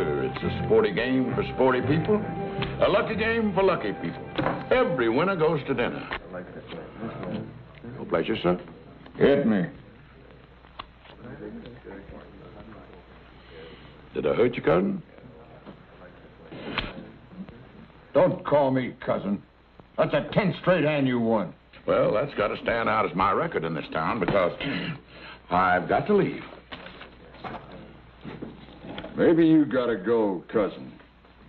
sir. It's a sporty game for sporty people. A lucky game for lucky people. Every winner goes to dinner. No pleasure, sir. Hit me. Did I hurt you, cousin? Don't call me cousin. That's a 10 straight hand you won. Well, that's got to stand out as my record in this town because I've got to leave. Maybe you gotta go, cousin.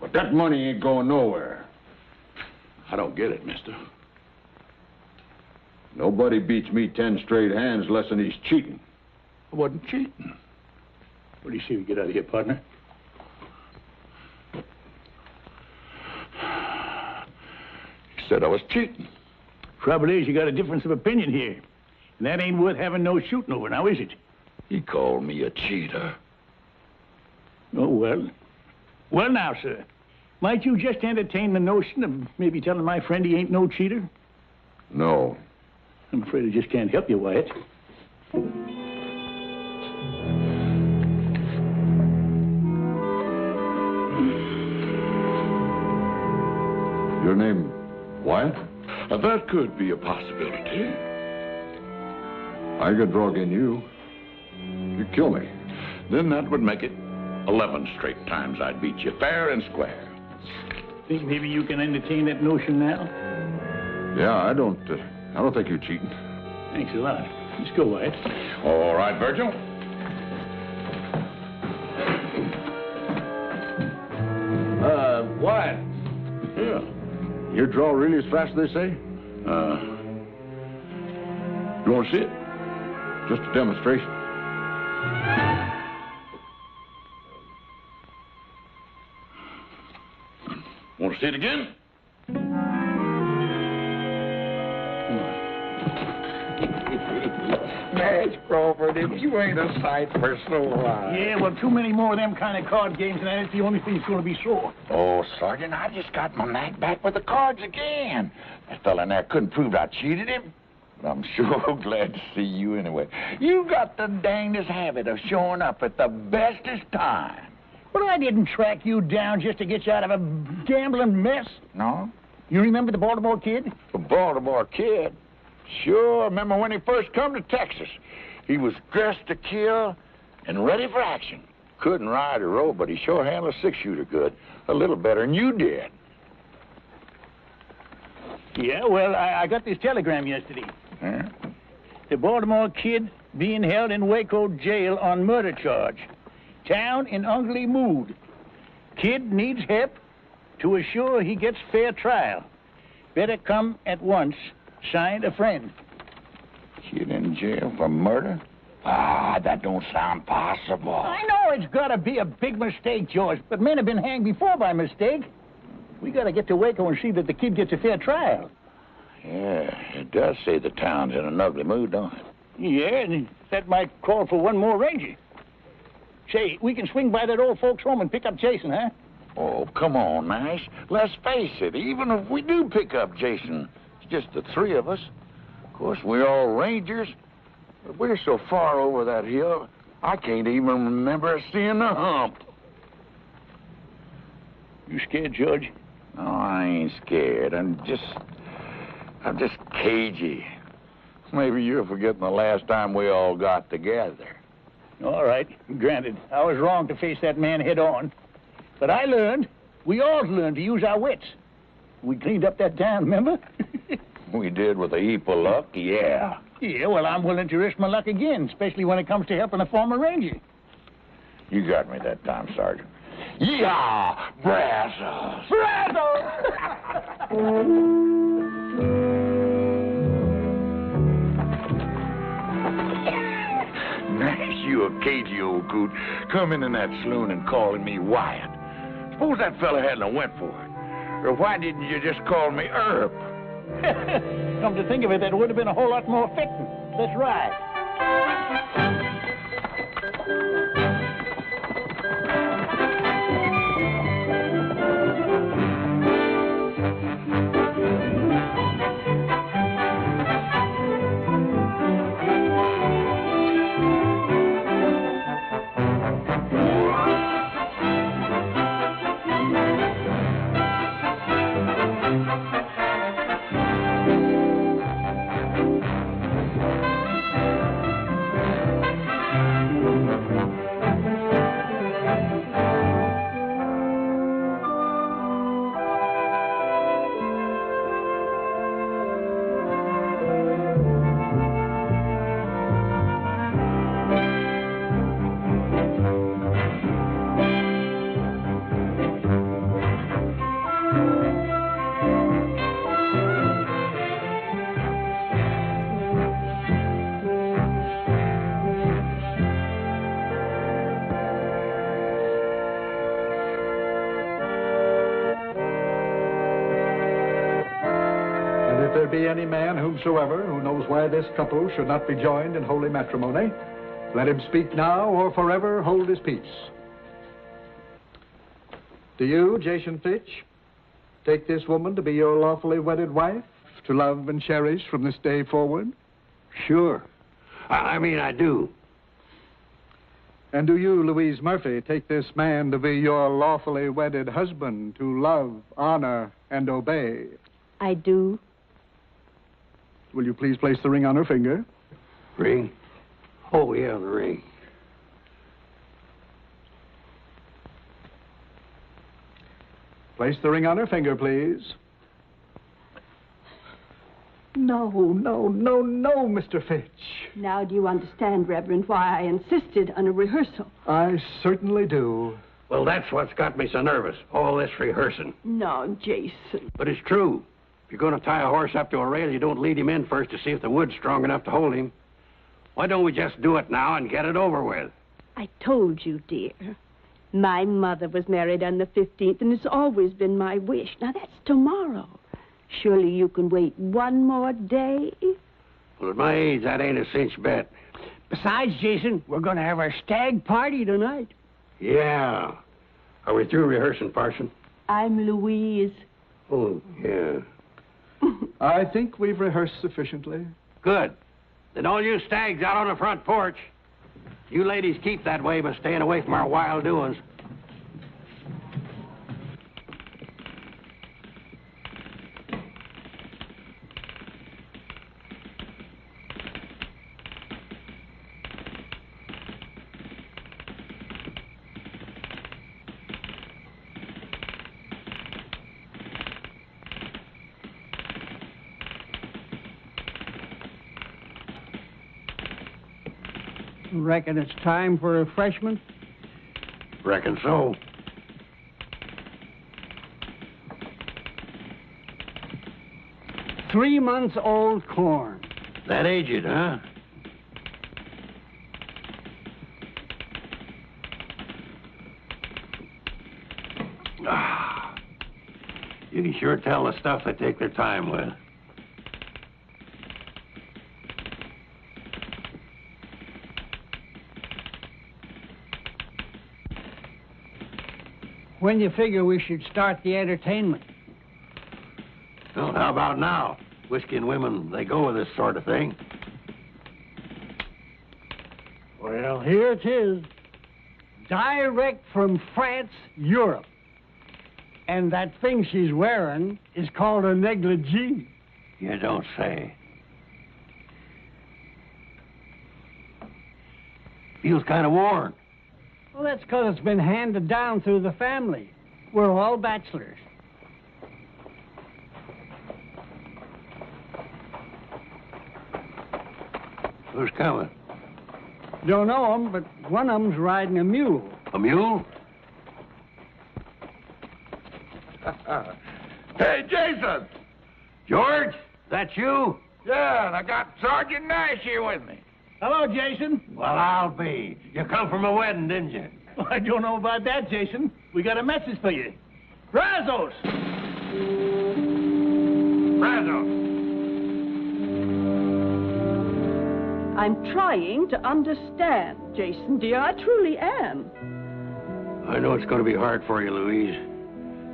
But that money ain't going nowhere. I don't get it, mister. Nobody beats me 10 straight hands less than he's cheating. I wasn't cheating. What do you say we get out of here, partner? He said I was cheating. Trouble is, you got a difference of opinion here. And that ain't worth having no shooting over, now is it? He called me a cheater. Oh, well. Well, now, sir. Might you just entertain the notion of maybe telling my friend he ain't no cheater? No. I'm afraid I just can't help you, Wyatt. Your name, Wyatt? That could be a possibility. I could drug in you. You kill me. Then that would make it 11 straight times I'd beat you fair and square. Think maybe you can entertain that notion now? Yeah, I don't think you're cheating. Thanks a lot. Let's go, Wyatt. All right, Virgil. Wyatt. Yeah. You draw really as fast as they say? You want to see it? Just a demonstration. Want to see it again? Madge Crawford, if you ain't a sight for sore eyes. Yeah, well, too many more of them kind of card games, and that's the only thing that's going to be sore. Oh, Sergeant, I just got my knack back with the cards again. That fella in there couldn't prove I cheated him. But I'm sure glad to see you anyway. You got the dangest habit of showing up at the bestest time. But I didn't track you down just to get you out of a gambling mess. No? You remember the Baltimore Kid? The Baltimore Kid? Sure, I remember when he first come to Texas. He was dressed to kill and ready for action. Couldn't ride or row, but he sure handled a six-shooter good. A little better than you did. Yeah, well, I got this telegram yesterday. Huh? The Baltimore Kid being held in Waco jail on murder charge. Town in ugly mood. Kid needs help to assure he gets fair trial. Better come at once. Signed, a friend. Kid in jail for murder? Ah, that don't sound possible. I know it's got to be a big mistake, George, but men have been hanged before by mistake. We got to get to Waco and see that the kid gets a fair trial. Yeah, it does say the town's in an ugly mood, don't it? Yeah, and that might call for one more ranger. Say, we can swing by that old folks' home and pick up Jason, huh? Oh, come on, Nash. Let's face it, even if we do pick up Jason, it's just the three of us. Of course, we're all rangers, but we're so far over that hill, I can't even remember seeing the hump. You scared, George? No, I ain't scared. I'm just cagey. Maybe you're forgetting the last time we all got together. All right, granted. I was wrong to face that man head on. But I learned, we all learned to use our wits. We cleaned up that town, remember? We did with a heap of luck, yeah. Yeah, well, I'm willing to risk my luck again, especially when it comes to helping a former ranger. You got me that time, Sergeant. Yeehaw! Brazos! Nash, you a cagey old coot, coming in that saloon and calling me Wyatt. Suppose that fella hadn't went for it. Or why didn't you just call me Herb? Come to think of it, that would have been a whole lot more fitting. Let's ride. there be any man whomsoever who knows why this couple should not be joined in holy matrimony, let him speak now or forever hold his peace. Do you, Jason Fitch, take this woman to be your lawfully wedded wife, to love and cherish from this day forward? Sure. I mean, I do. And do you, Louise Murphy, take this man to be your lawfully wedded husband, to love, honor, and obey? I do. Will you please place the ring on her finger? Ring? Oh, yeah, the ring. Place the ring on her finger, please. No, Mr. Fitch. Now do you understand, Reverend, why I insisted on a rehearsal? I certainly do. Well, that's what's got me so nervous, all this rehearsing. No, Jason. But it's true. If you're going to tie a horse up to a rail, you don't lead him in first to see if the wood's strong enough to hold him. Why don't we just do it now and get it over with? I told you, dear. My mother was married on the 15th, and it's always been my wish. Now, that's tomorrow. Surely you can wait one more day? Well, at my age, that ain't a cinch bet. Besides, Jason, we're going to have our stag party tonight. Yeah. Are we through rehearsing, Parson? I'm Louise. Oh, yeah. I think we've rehearsed sufficiently. Good. Then all you stags out on the front porch. You ladies keep that way by staying away from our wild doings. Reckon it's time for refreshment? Reckon so. Three-month-old corn. That aged, huh? Ah, you can sure tell the stuff they take their time with. When do you figure we should start the entertainment? Well, how about now? Whiskey and women, they go with this sort of thing. Well, here it is. Direct from France, Europe. And that thing she's wearing is called a negligee. You don't say. Feels kind of worn. Well, that's because it's been handed down through the family. We're all bachelors. Who's coming? Don't know 'em, but one of 'em's riding a mule. A mule? Hey, Jason! George, that you? Yeah, and I got Sergeant Nash here with me. Hello, Jason. Well, I'll be. You come from a wedding, didn't you? Well, I don't know about that, Jason. We got a message for you. Brazos! Brazos! I'm trying to understand, Jason, dear. I truly am. I know it's going to be hard for you, Louise.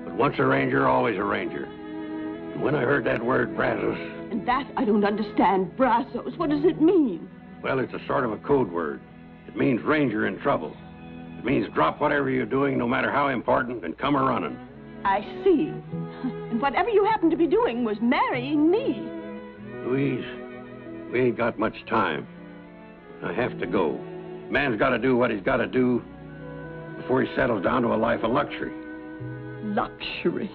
But once a ranger, always a ranger. And when I heard that word, Brazos... And that I don't understand. Brazos, what does it mean? Well, it's a sort of a code word. It means ranger in trouble. It means drop whatever you're doing, no matter how important, and come a-running. I see. And whatever you happen to be doing was marrying me. Louise, we ain't got much time. I have to go. Man's got to do what he's got to do before he settles down to a life of luxury. Luxury.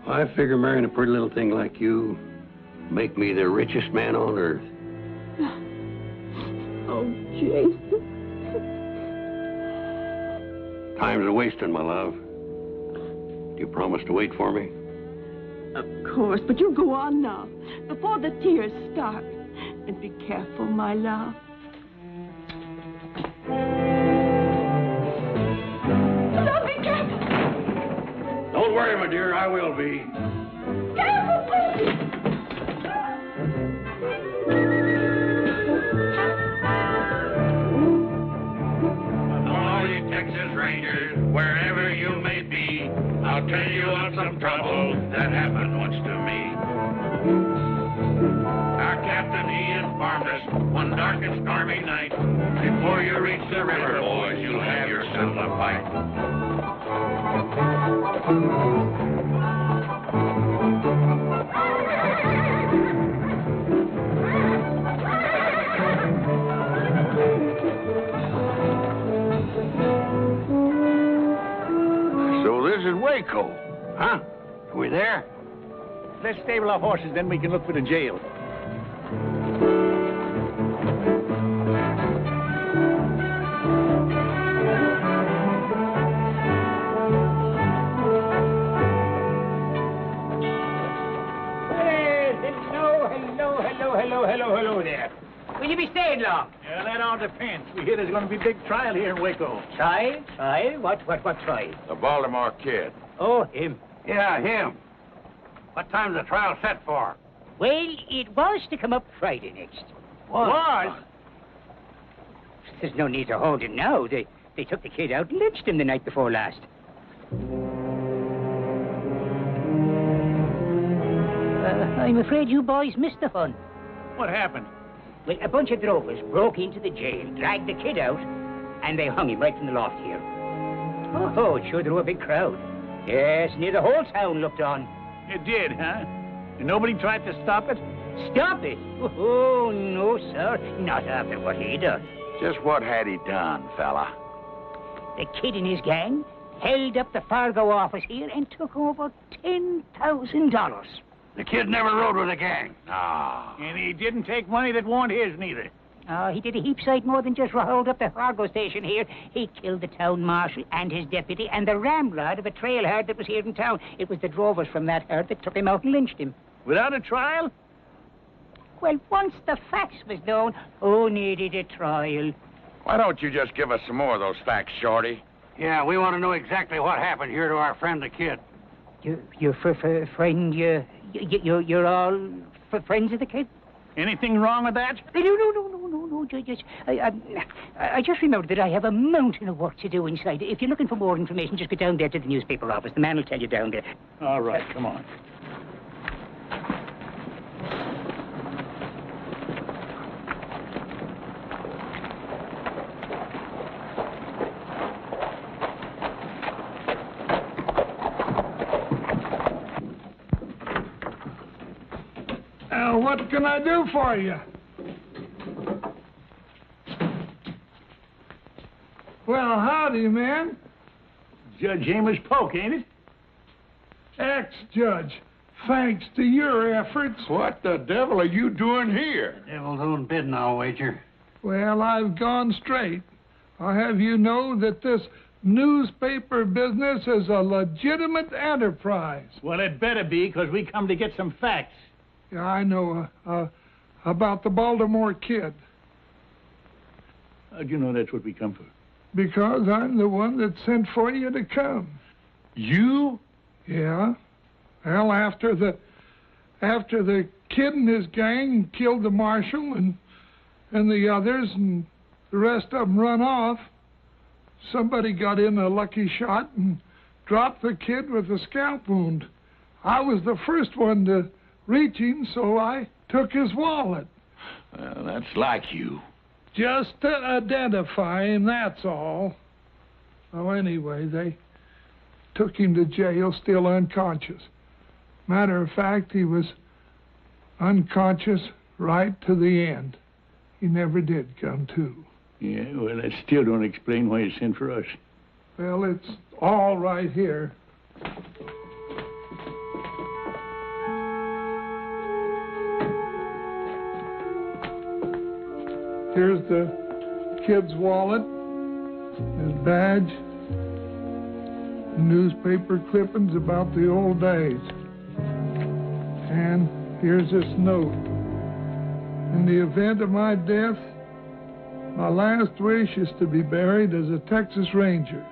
I figure marrying a pretty little thing like you make me the richest man on earth. Oh, Jason. Time's a-wasting, my love. Do you promise to wait for me? Of course, but you go on now, before the tears start. And be careful, my love. No, be careful! Don't worry, my dear, I will be. Careful, please! strangers, wherever you may be, I'll tell you of some trouble that happened once to me. Our captain, he informed us one dark and stormy night, before you reach the river, boys, you'll have yourself a fight. So this is Waco, huh? Are we there? Let's stable our horses, then we can look for the jail. Hello there. Will you be staying long? Yeah, that all depends. We hear there's going to be a big trial here in Waco. Trial? Trial? What trial? The Baltimore Kid. Oh, him. Yeah, him. What time's the trial set for? Well, it was to come up Friday next. Was? There's no need to hold it now. They took the kid out and lynched him the night before last. I'm afraid you boys missed the fun. What happened? Well, a bunch of drovers broke into the jail, dragged the kid out, and they hung him right from the loft here. Oh, it sure drew a big crowd. Yes, near the whole town looked on. It did, huh? And nobody tried to stop it? Stop it? Oh, no, sir. Not after what he done. Just what had he done, fella? The kid and his gang held up the Fargo office here and took over $10,000. The kid never rode with a gang. Ah. And he didn't take money that wasn't his, neither. Oh, he did a heap sight more than just hold up the Fargo station here. He killed the town marshal and his deputy and the ramrod of a trail herd that was here in town. It was the drovers from that herd that took him out and lynched him. Without a trial? Well, once the facts was known, who needed a trial? Why don't you just give us some more of those facts, Shorty? Yeah, we want to know exactly what happened here to our friend the kid. Your friend, you're all friends of the kid? Anything wrong with that? No. I just remembered that I have a mountain of work to do inside. If you're looking for more information, just go down there to the newspaper office. The man will tell you down there. All right, come on. What can I do for you? Well, howdy, man. Judge Amos Polk, ain't it? Ex-judge, thanks to your efforts. What the devil are you doing here? Devil's own bidding, I'll wager. Well, I've gone straight. I'll have you know that this newspaper business is a legitimate enterprise. Well, it better be, because we come to get some facts. Yeah, I know about the Baltimore Kid. How'd you know that's what we come for? Because I'm the one that sent for you to come. You? Yeah. Well, after the kid and his gang killed the marshal and the others and the rest of them run off, somebody got in a lucky shot and dropped the kid with a scalp wound. I was the first one to reach him, so I took his wallet. Well, that's like you. Just to identify him, that's all. Well, anyway, they took him to jail still unconscious. Matter of fact, he was unconscious right to the end. He never did come to. Yeah, well, that still don't explain why you sent for us. Well, it's all right here. Here's the kid's wallet, his badge, newspaper clippings about the old days. And here's this note. In the event of my death, my last wish is to be buried as a Texas Ranger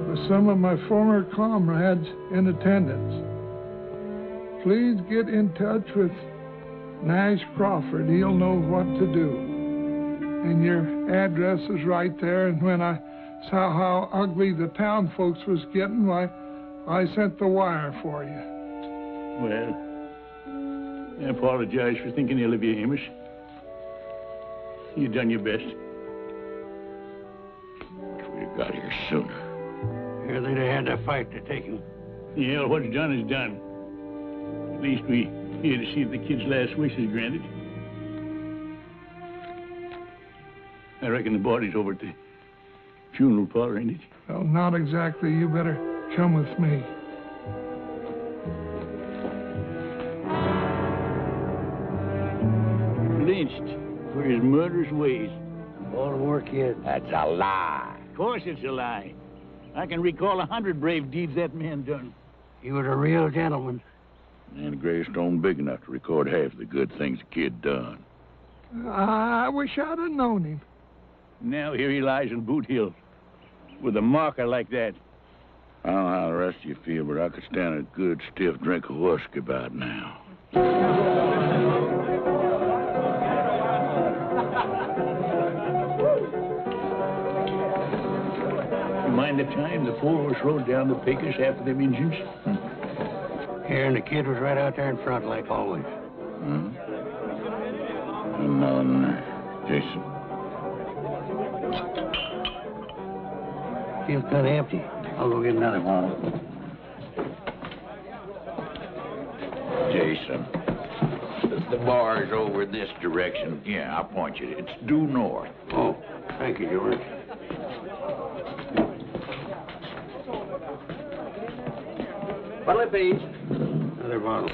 with some of my former comrades in attendance. Please get in touch with Nash Crawford. He'll know what to do. And your address is right there, and when I saw how ugly the town folks was getting, why, I sent the wire for you. Well, I apologize for thinking ill of you, Amos. You done your best. If we'd have got here sooner. Here they'd have had to fight to take him. Yeah, what's done is done. At least we here to see if the kid's last wish is granted. I reckon the body's over at the funeral parlor, ain't it? Well, not exactly. You better come with me. Lynched for his murderous ways. Baltimore kid. That's a lie. Of course it's a lie. I can recall 100 brave deeds that man done. He was a real gentleman. And a gravestone big enough to record half the good things the kid done. I wish I'd have known him. Now here he lies in Boot Hill with a marker like that. I don't know how the rest of you feel, but I could stand a good stiff drink of whiskey about now. Mind the time the four-horse rode down the Pecos after them Injuns? Here, and the kid was right out there in front, like always. And Jason. Feels kind of empty. I'll go get another one. Jason. The bar's over this direction. Yeah, I'll point you. It's due north. Oh, thank you, George. What'll it be? Another bottle.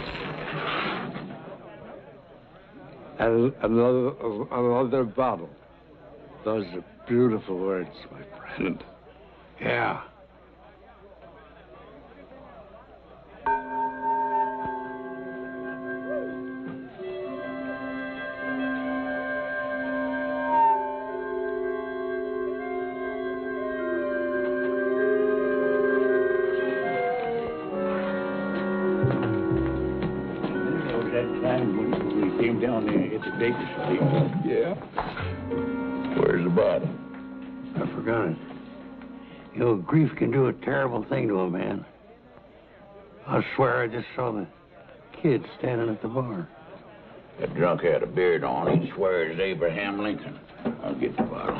Another bottle. Those are beautiful words, my friend. Yeah. Down there at the Baker's place. Yeah. Where's the body? I forgot it. You know, grief can do a terrible thing to a man. I swear I just saw the kid standing at the bar. That drunk had a beard on. He'd swear it's Abraham Lincoln. I'll get the bottle.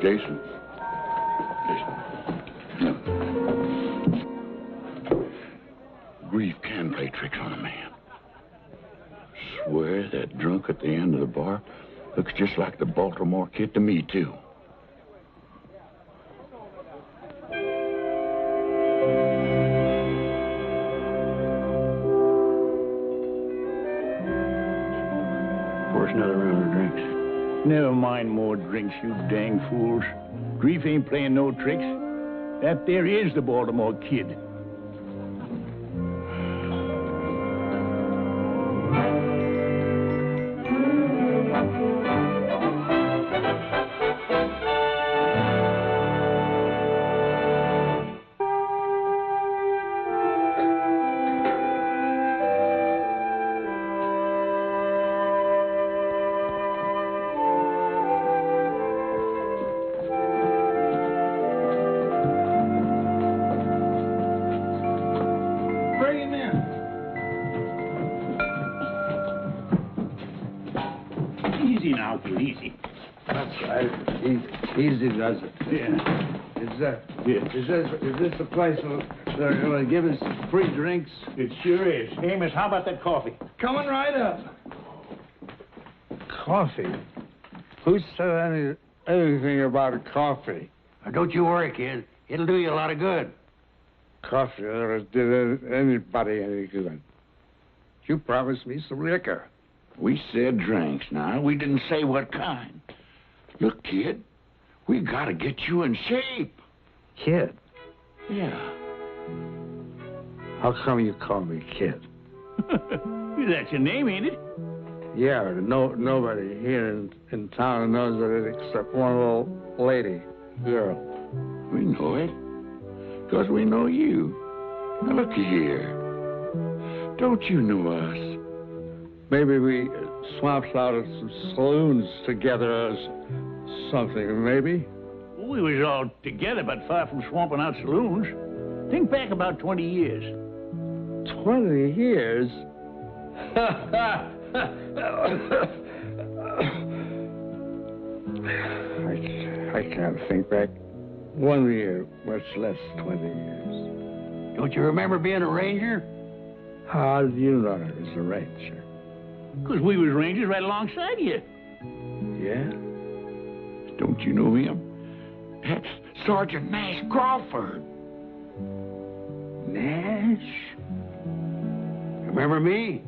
Jason. Grief can play tricks on a man. Swear that drunk at the end of the bar looks just like the Baltimore kid to me, too. Pour us another round of drinks. Never mind more drinks, you dang fools. Grief ain't playing no tricks. That there is the Baltimore kid. Easy now, kid, easy. That's right. Easy does it. Yeah. Is this the place where they're going to give us free drinks? It sure is. Amos, how about that coffee? Coming right up. Coffee? Who said anything about coffee? Now, don't you worry, kid. It'll do you a lot of good. Coffee never did anybody any good. You promised me some liquor. We said drinks now. We didn't say what kind. Look, kid, we gotta get you in shape. Kid? Yeah. How come you call me kid? That's your name, ain't it? Yeah, but nobody here in town knows it except one little lady, girl. We know it. Because we know you. Now, looky here. Don't you know us? Maybe we swapped out at some saloons together or something, maybe. We was all together, but far from swamping out saloons. Think back about 20 years. 20 years? I can't think back 1 year, much less 20 years. Don't you remember being a ranger? How did you know I was a ranger? Because we was rangers right alongside you. Yeah? Don't you know him? That's Sergeant Nash Crawford. Nash? Remember me?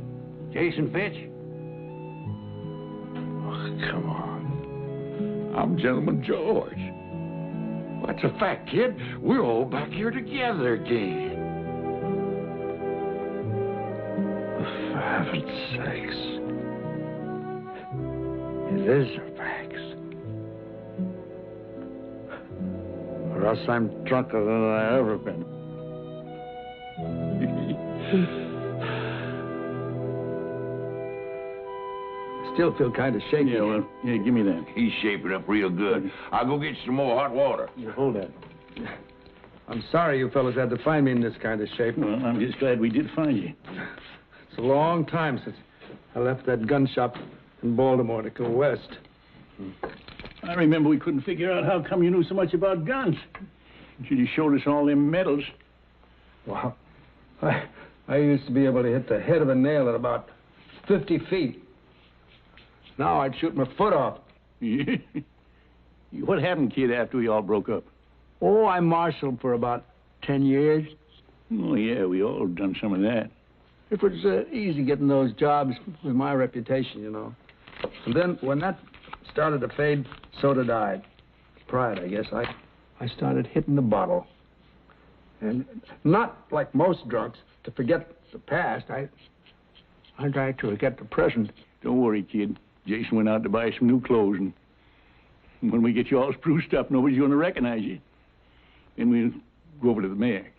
Jason Fitch? Oh, come on. I'm Gentleman George. That's a fact, kid. We're all back here together again. For heaven's sakes. It is a fact. Or else I'm drunker than I've ever been. Still feel kind of shaky. Yeah, well, yeah, give me that. He's shaping up real good. I'll go get you some more hot water. Yeah, hold that. I'm sorry you fellas had to find me in this kind of shape. Well, I'm just glad we did find you. It's a long time since I left that gun shop in Baltimore to go west. I remember we couldn't figure out how come you knew so much about guns. Until you showed us all them medals. Wow. I used to be able to hit the head of a nail at about 50 feet. Now I'd shoot my foot off. What happened, kid, after we all broke up? Oh, I marshaled for about 10 years. Oh, yeah, we all done some of that. It was easy getting those jobs with my reputation, you know. And then when that started to fade, so did I. Pride, I guess. I started hitting the bottle. And not like most drunks, to forget the past. I tried to forget the present. Don't worry, kid. Jason went out to buy some new clothes, and when we get you all spruced up, nobody's going to recognize you. Then we'll go over to the mayor.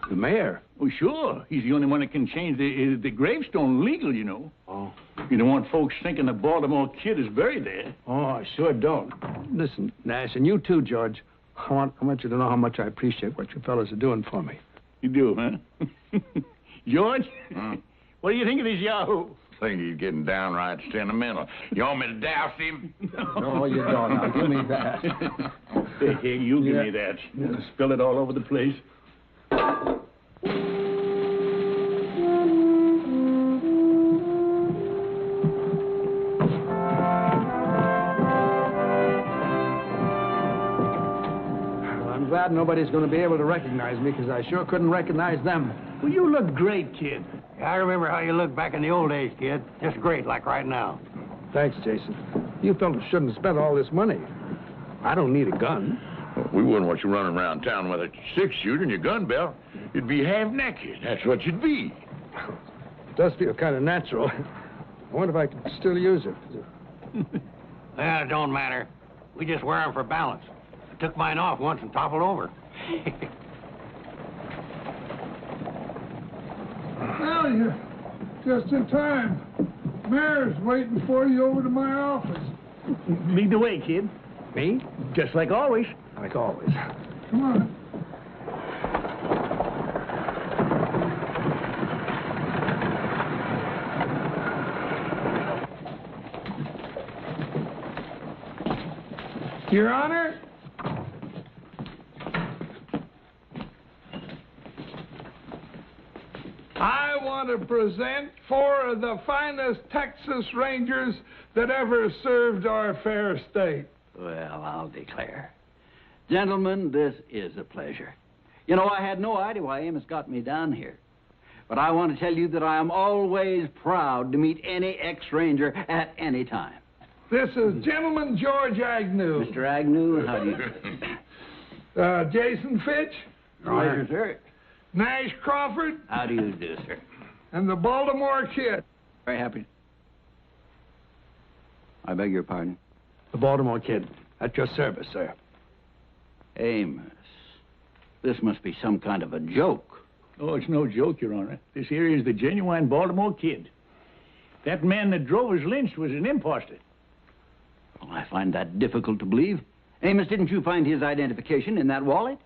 The mayor? Oh, sure. He's the only one that can change the gravestone legal, you know. Oh. You don't want folks thinking the Baltimore kid is buried there. Oh, I sure don't. Listen, Nash, and you too, George. I want you to know how much I appreciate what you fellas are doing for me. You do, huh? George? What do you think of this Yahoo? I think he's getting downright sentimental. You want me to douse him? No, you don't. Now, give me that. Hey, you give me that. Spill it all over the place. I'm glad nobody's going to be able to recognize me, because I sure couldn't recognize them. Well, you look great, kid. I remember how you looked back in the old days, kid. Just great, like right now. Thanks, Jason. You fellas shouldn't have spent all this money. I don't need a gun. Well, we wouldn't want you running around town with a six-shooter and your gun belt. You'd be half-naked. That's what you'd be. It does feel kind of natural. I wonder if I can still use it. Well, it don't matter. We just wear them for balance. I took mine off once and toppled over. Well, you're just in time. Mayor's waiting for you over to my office. Lead the way, kid. Me? Just like always. Like always. Come on. Your Honor, I want to present 4 of the finest Texas Rangers that ever served our fair state. Well, I'll declare. Gentlemen, this is a pleasure. You know, I had no idea why Amos got me down here. But I want to tell you that I am always proud to meet any ex-Ranger at any time. This is Gentleman George Agnew. Mr. Agnew, how do you do? Jason Fitch. Roger, sir. Nash Crawford, How do you do, sir? and the Baltimore Kid. Very happy. I beg your pardon? The Baltimore Kid. At your service, sir. Amos, this must be some kind of a joke. Oh, it's no joke, Your Honor. This here is the genuine Baltimore Kid. That man that drove us lynched was an imposter. Well, I find that difficult to believe. Amos, didn't you find his identification in that wallet?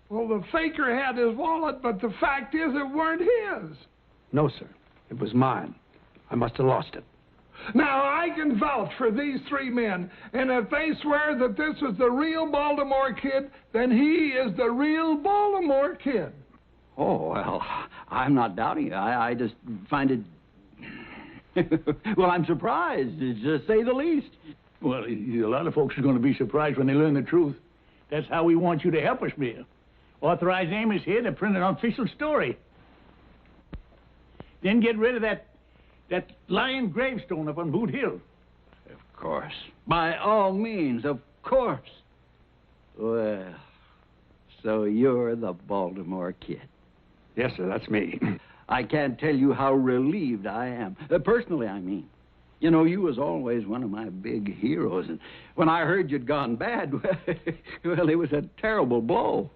Well, the faker had his wallet, but the fact is it weren't his. No, sir. It was mine. I must have lost it. Now, I can vouch for these three men, and if they swear that this is the real Baltimore Kid, then he is the real Baltimore Kid. Oh, well, I'm not doubting it. I just find it... well, I'm surprised, to say the least. Well, a lot of folks are going to be surprised when they learn the truth. That's how we want you to help us, Mayor. Authorize Amos here to print an official story. Then get rid of that lying gravestone up on Boot Hill. Of course. By all means, of course. Well, so you're the Baltimore Kid. Yes, sir, that's me. I can't tell you how relieved I am. Personally, I mean. You know, you was always one of my big heroes, and when I heard you'd gone bad, well, it was a terrible blow.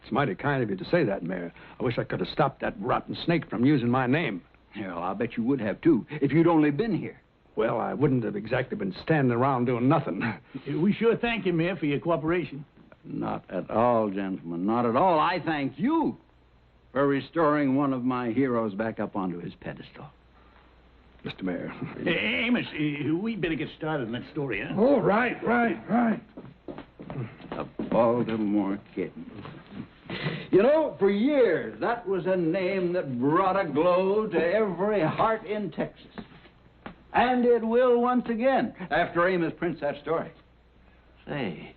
It's mighty kind of you to say that, Mayor. I wish I could have stopped that rotten snake from using my name. Yeah, well, I'll bet you would have, too, if you'd only been here. Well, I wouldn't have exactly been standing around doing nothing. We sure thank you, Mayor, for your cooperation. Not at all, gentlemen, not at all. I thank you for restoring one of my heroes back up onto his pedestal. Mr. Mayor. Amos, we better get started on that story, huh? Oh, right. The Baltimore Kid. You know, for years, that was a name that brought a glow to every heart in Texas. And it will once again, after Amos prints that story. Say,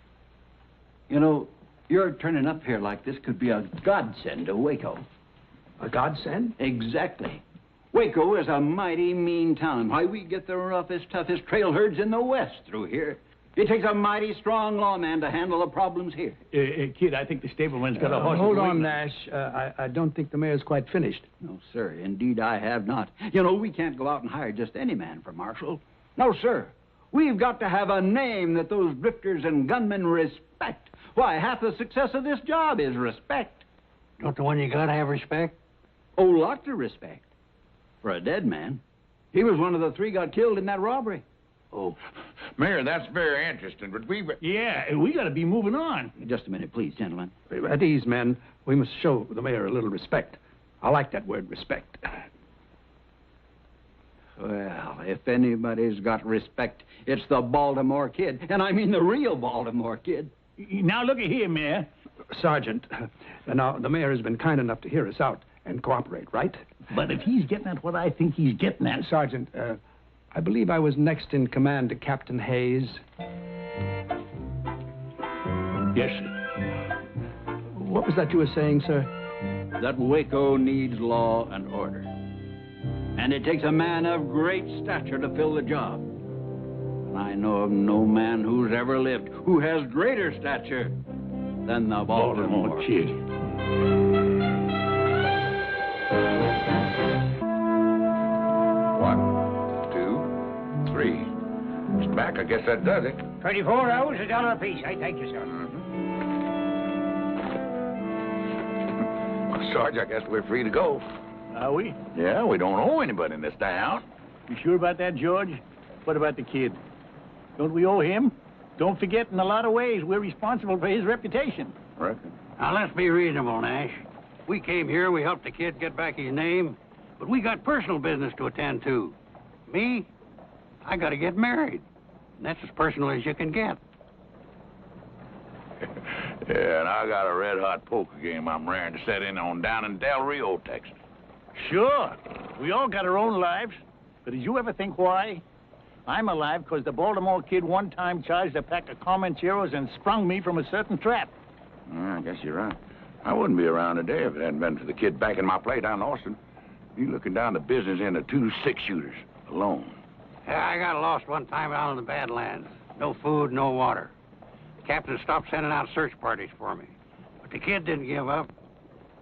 you know, your turning up here like this could be a godsend to Waco. A godsend? Exactly. Waco is a mighty mean town. Why, we get the roughest, toughest trail herds in the West through here. It takes a mighty strong lawman to handle the problems here. Kid, I think the stableman's got a horse. Hold on, Nash. I don't think the mayor's quite finished. No, sir. Indeed, I have not. You know, we can't go out and hire just any man for marshal. No, sir. We've got to have a name that those drifters and gunmen respect. Why, half the success of this job is respect. Don't the one you gotta have respect? Oh, lots of respect. For a dead man. He was one of the three got killed in that robbery. Oh, Mayor, that's very interesting, but we got to be moving on. Just a minute, please, gentlemen. At ease, men. We must show the mayor a little respect. I like that word, respect. Well, if anybody's got respect, it's the Baltimore Kid. And I mean the real Baltimore Kid. Now, looky here, Mayor. Sergeant, now, the mayor has been kind enough to hear us out and cooperate, right? But if he's getting at what I think he's getting at... Sergeant, I believe I was next in command to Captain Hayes. Yes, sir. What was that you were saying, sir? That Waco needs law and order. And it takes a man of great stature to fill the job. And I know of no man who's ever lived who has greater stature than the Baltimore Kid. One, two, three. It's back. I guess that does it. 24 hours, $1 apiece. I thank you, sir. Well, Sarge, I guess we're free to go. Are we? Yeah, we don't owe anybody in this town. You sure about that, George? What about the kid? Don't we owe him? Don't forget, in a lot of ways, we're responsible for his reputation. Reckon. Now, let's be reasonable, Nash. We came here, we helped the kid get back his name, but we got personal business to attend to. Me, I gotta get married. And that's as personal as you can get. Yeah, and I got a red-hot poker game I'm raring to set in on down in Del Rio, Texas. Sure. We all got our own lives. But did you ever think why? I'm alive because the Baltimore Kid one time charged a pack of Comancheros and sprung me from a certain trap. I guess you're right. I wouldn't be around today if it hadn't been for the kid backing my play down in Austin. You looking down the business end of 2 6-shooters alone. Yeah, I got lost one time out in the Badlands. No food, no water. The captain stopped sending out search parties for me. But the kid didn't give up.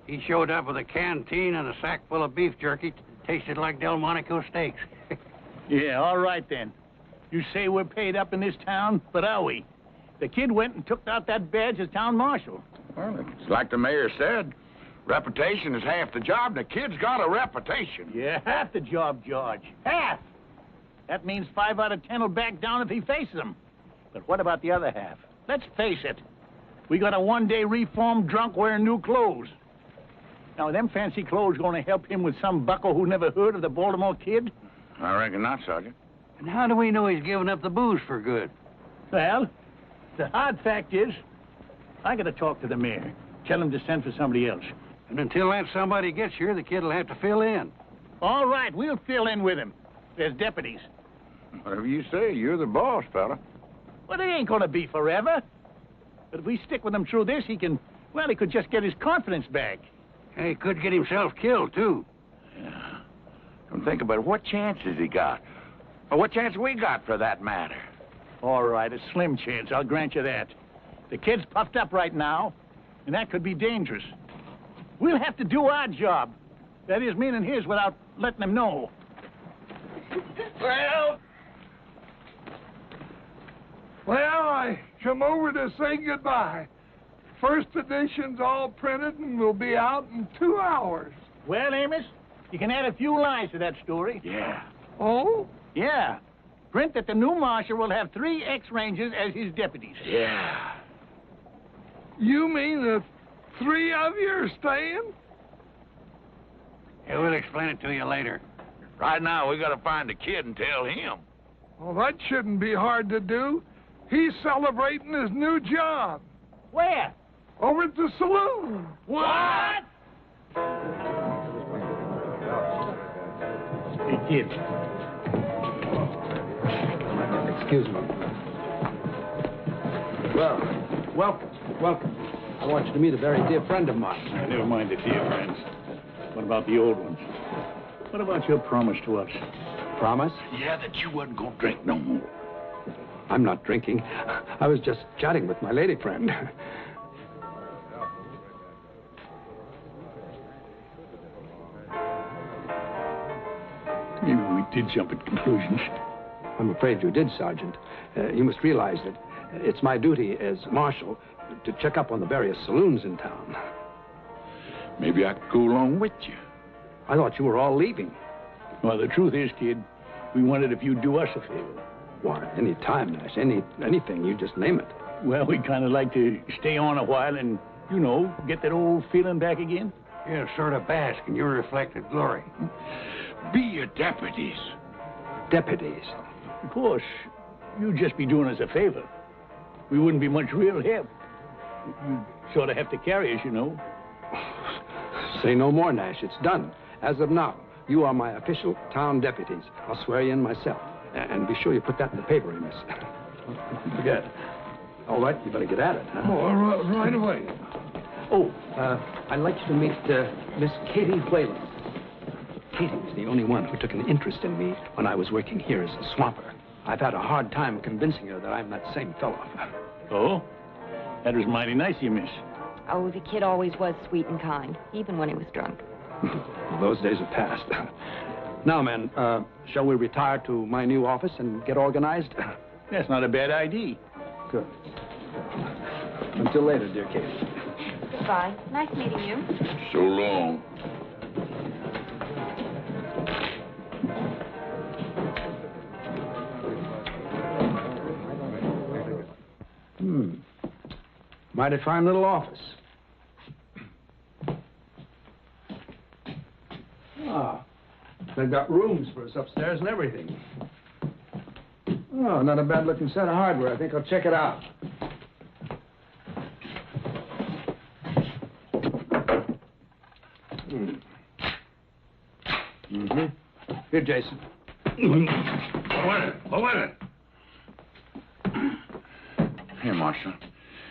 He showed up with a canteen and a sack full of beef jerky. Tasted like Delmonico steaks. Yeah, all right then. You say we're paid up in this town, but are we? The kid went and took out that badge as town marshal. Well, it's like the mayor said. Reputation is half the job, and the kid's got a reputation. Yeah, half the job, George. Half! That means 5 out of 10 will back down if he faces them. But what about the other half? Let's face it. We got a one-day reformed drunk wearing new clothes. Now, are them fancy clothes going to help him with some bucko who never heard of the Baltimore Kid? I reckon not, Sergeant. And how do we know he's given up the booze for good? Well, the hard fact is, I got to talk to the mayor. Tell him to send for somebody else. And until that somebody gets here, the kid will have to fill in. All right, we'll fill in with him. There's deputies. Whatever you say, you're the boss, fella. Well, it ain't going to be forever. But if we stick with him through this, he could just get his confidence back. Hey, he could get himself killed, too. Yeah. Come think about it. What chance has he got? Or what chance we got, for that matter? All right, a slim chance, I'll grant you that. The kid's puffed up right now, and that could be dangerous. We'll have to do our job. That is, meaning his, without letting him know. Well, I come over to say goodbye. First edition's all printed and will be out in 2 hours. Well, Amos, you can add a few lines to that story. Yeah. Oh? Yeah. Print that the new marshal will have 3 ex-rangers as his deputies. Yeah. You mean the 3 of you are staying? Yeah, we'll explain it to you later. Right now, we got to find the kid and tell him. Well, that shouldn't be hard to do. He's celebrating his new job. Where? Over at the saloon. What? Hey, kid. Excuse me. Well, welcome. I want you to meet a very dear friend of mine. Never mind the dear friends. What about the old ones? What about your promise to us? Promise? Yeah, that you wasn't going to drink no more. I'm not drinking. I was just chatting with my lady friend. Maybe we did jump at conclusions. I'm afraid you did, Sergeant. You must realize that it's my duty as marshal to check up on the various saloons in town. Maybe I could go along with you. I thought you were all leaving. Well, the truth is, kid, we wondered if you'd do us a favor. Why, any time, Nash. Anything. You just name it. Well, we'd kind of like to stay on a while and, get that old feeling back again. Yeah, sort of bask in your reflected glory. Be your deputies. Deputies? Of course, you'd just be doing us a favor. We wouldn't be much real help. You'd sort of have to carry us, Say no more, Nash. It's done. As of now, you are my official town deputies. I'll swear you in myself. And be sure you put that in the paper, Amos. Forget. All right, you better get at it, huh? Oh, right away. Oh, I'd like you to meet Miss Katie Whalen. Katie was the only one who took an interest in me when I was working here as a swamper. I've had a hard time convincing her that I'm that same fellow. Oh? That was mighty nice of you, miss. Oh, the kid always was sweet and kind, even when he was drunk. Those days are past. Now, men, shall we retire to my new office and get organized? That's not a bad idea. Good. Until later, dear Katie. Goodbye. Nice meeting you. So long. Mighty fine little office. They've got rooms for us upstairs and everything. Oh, not a bad-looking set of hardware. I think I'll check it out. Here, Jason. Wait a Here, Marshal.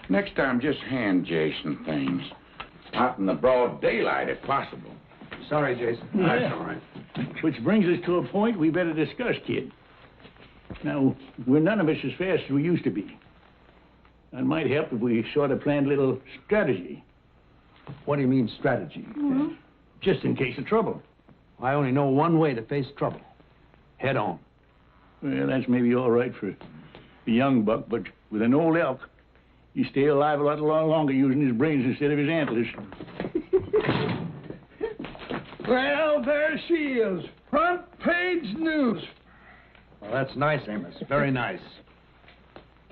Next time, just hand Jason things. Out in the broad daylight, if possible. Sorry, Jason. Yeah. That's all right. Which brings us to a point we better discuss, kid. Now, we're none of us as fast as we used to be. It might help if we sort of planned a little strategy. What do you mean, strategy? Just in case of trouble. I only know one way to face trouble. Head on. Well, that's maybe all right for a young buck, but with an old elk, you stay alive a lot longer using his brains instead of his antlers. Well, there she is. Front page news. Well, that's nice, Amos. Very nice.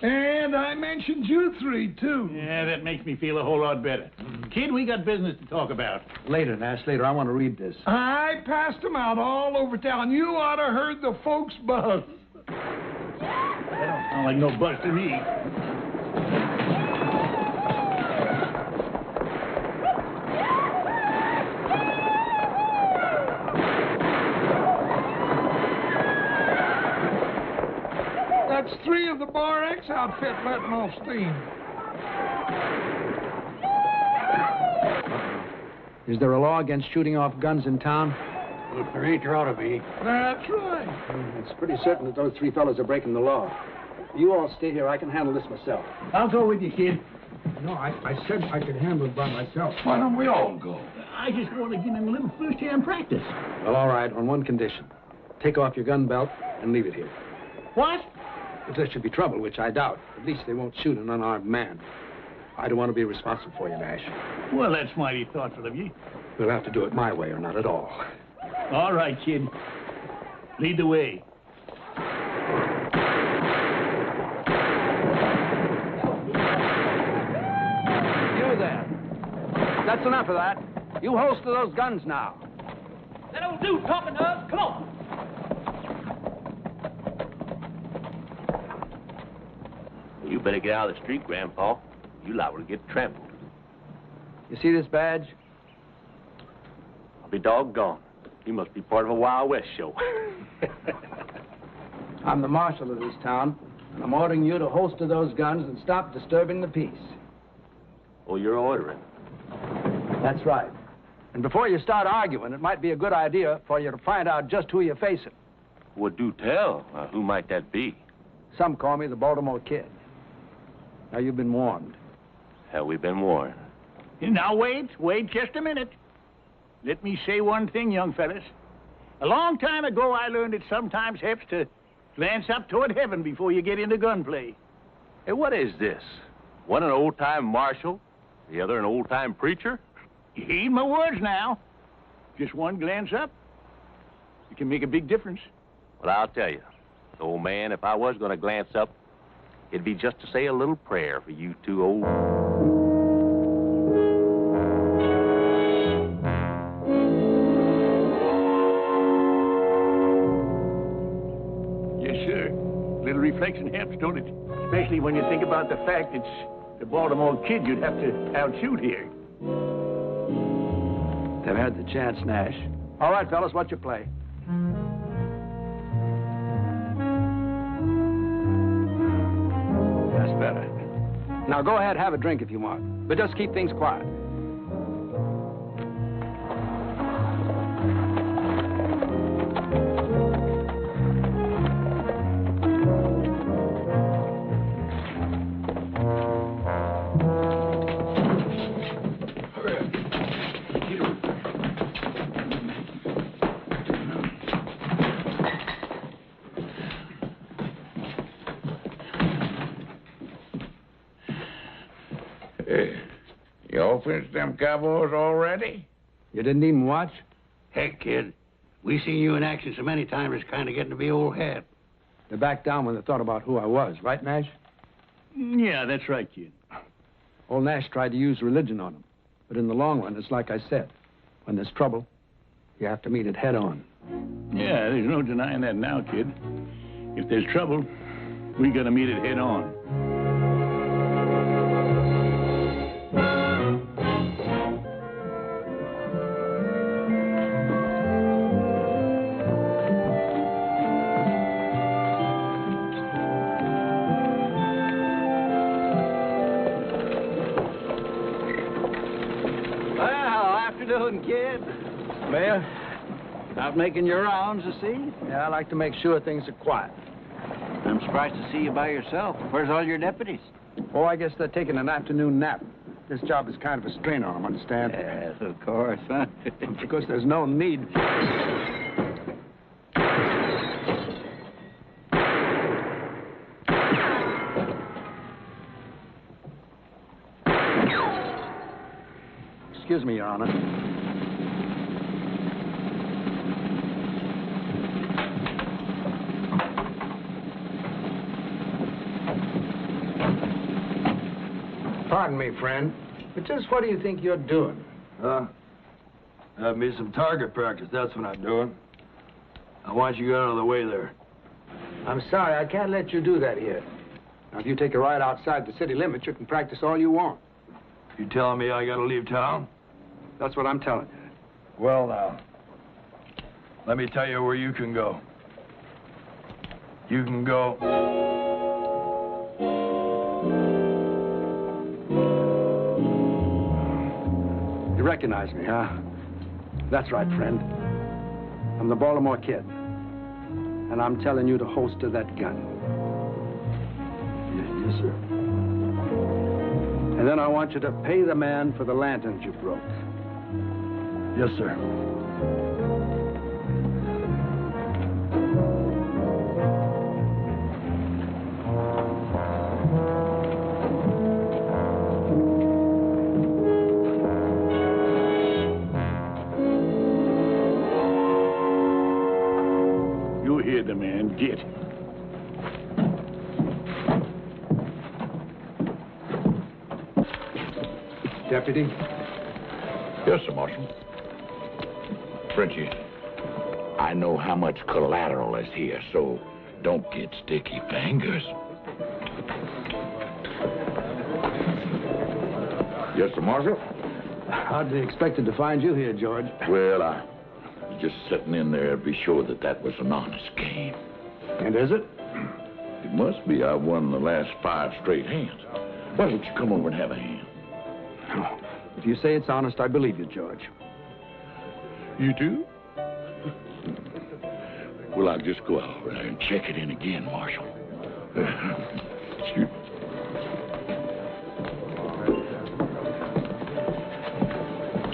And I mentioned you three, too. Yeah, that makes me feel a whole lot better. Kid, we got business to talk about. Later, Nash, later. I want to read this. I passed them out all over town. You ought to heard the folks buzz. That don't sound like no buzz to me. That's 3 of the Bar X outfit letting off steam. Is there a law against shooting off guns in town? Well, if there ain't, there ought to be. That's right. It's pretty certain that those 3 fellows are breaking the law. You all stay here. I can handle this myself. I'll go with you, kid. No, I said I could handle it by myself. Why don't we all go? I just want to give him a little first-hand practice. Well, all right, on one condition. Take off your gun belt and leave it here. What? If there should be trouble, which I doubt, at least they won't shoot an unarmed man. I don't want to be responsible for you, Nash. Well, that's mighty thoughtful of you. We'll have to do it my way or not at all. All right, kid. Lead the way. You there. That's enough of that. You holster those guns now. That old dude talking to us. Come on. You better get out of the street, Grandpa. You liable to get trampled. You see this badge? I'll be doggone. You must be part of a Wild West show. I'm the marshal of this town, and I'm ordering you to holster those guns and stop disturbing the peace. Oh, you're ordering? That's right. And before you start arguing, it might be a good idea for you to find out just who you're facing. Well, do tell. Who might that be? Some call me the Baltimore Kid. Now, you've been warned. Have we been warned? Now, wait just a minute. Let me say one thing, young fellas. A long time ago, I learned it sometimes helps to glance up toward heaven before you get into gunplay. Hey, what is this? One an old-time marshal, the other an old-time preacher? Heed my words now. Just one glance up, it can make a big difference. Well, I'll tell you, old man, if I was going to glance up, it'd be just to say a little prayer for you two old... Yes, sir. Little reflection helps, don't it? Especially when you think about the fact it's the Baltimore Kid you'd have to outshoot here. They've had the chance, Nash. All right, fellas, what's your play? That's better. Now, go ahead, have a drink if you want. But just keep things quiet. Y'all finished them cowboys already? You didn't even watch? Heck, kid. We seen you in action so many times, it's kind of getting to be old hat. They backed down when they thought about who I was, right, Nash? Yeah, that's right, kid. Old Nash tried to use religion on them. But in the long run, it's like I said. When there's trouble, you have to meet it head on. Yeah, there's no denying that now, kid. If there's trouble, we gotta meet it head on. Kid. Well, out making your rounds, I see. Yeah, I like to make sure things are quiet. I'm surprised to see you by yourself. Where's all your deputies? Oh, I guess they're taking an afternoon nap. This job is kind of a strain on him, understand? Yes, of course, huh? Of course, there's no need. Excuse me, Your Honor. Pardon me, friend, but just what do you think you're doing? Have me some target practice, that's what I'm doing. I want you out of the way there. I'm sorry, I can't let you do that here. Now, if you take a ride outside the city limits, you can practice all you want. You telling me I gotta leave town? That's what I'm telling you. Well, now, let me tell you where you can go. You can go... You recognize me, huh? That's right, friend. I'm the Baltimore Kid. And I'm telling you to holster that gun. Yes, sir. And then I want you to pay the man for the lanterns you broke. Yes, sir. You hear the man. Get. Deputy? Yes, sir, Marshal. Frenchie, I know how much collateral is here, so don't get sticky fingers. Yes, sir, Marshal? Hardly expected to find you here, George. Well, I was just sitting in there to be sure that that was an honest game. And is it? It must be. I won the last 5 straight hands. Why don't you come over and have a hand? If you say it's honest, I believe you, George. You do? Well, I'll just go out over there and check it in again, Marshal. Excuse me.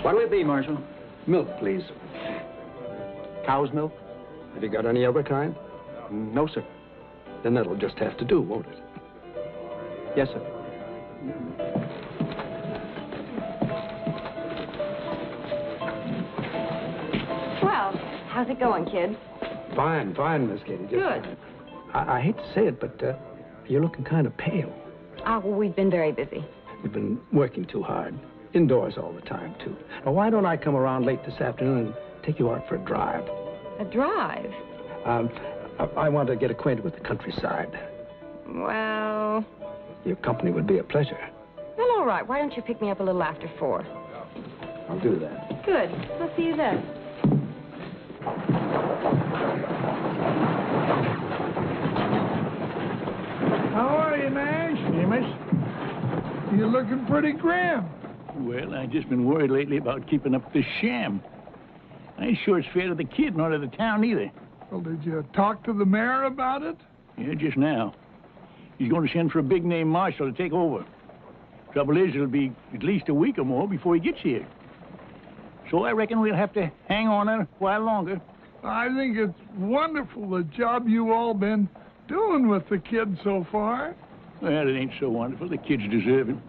What'll it be, Marshal? Milk, please. Cow's milk? Have you got any other kind? No, sir. Then that'll just have to do, won't it? Yes, sir. Well, how's it going, kid? Fine, Miss Katie. Just, Good. I hate to say it, but you're looking kind of pale. Oh, well, we've been very busy. You've been working too hard. Indoors all the time, too. Now, why don't I come around late this afternoon and take you out for a drive? A drive? I want to get acquainted with the countryside. Well... Your company would be a pleasure. Well, all right. Why don't you pick me up a little after 4? I'll do that. Good. I'll see you then. How are you, Nash? Amos? You're looking pretty grim. Well, I've just been worried lately about keeping up this sham. I ain't sure it's fair to the kid nor to the town either. Well, did you talk to the mayor about it? Yeah, just now. He's going to send for a big-name marshal to take over. Trouble is, it'll be at least a week or more before he gets here. So I reckon we'll have to hang on a while longer. I think it's wonderful the job you all been doing with the kid so far. Well, it ain't so wonderful. The kid's deserving.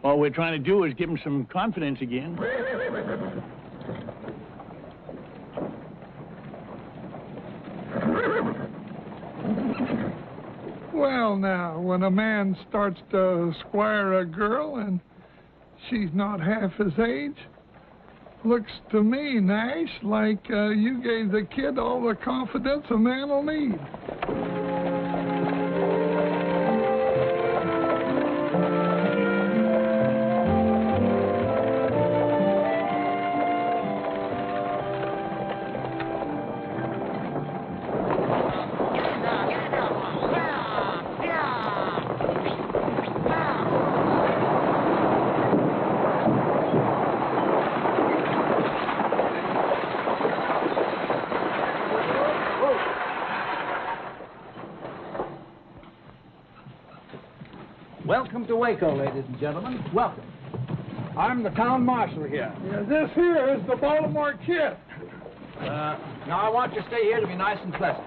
All we're trying to do is give him some confidence again. Well, now, when a man starts to squire a girl and she's not half his age, looks to me, Nash, like you gave the kid all the confidence a man will need. Welcome to Waco, ladies and gentlemen. Welcome. I'm the town marshal here. Yeah, this here is the Baltimore Kid. Now, I want you to stay here to be nice and pleasant.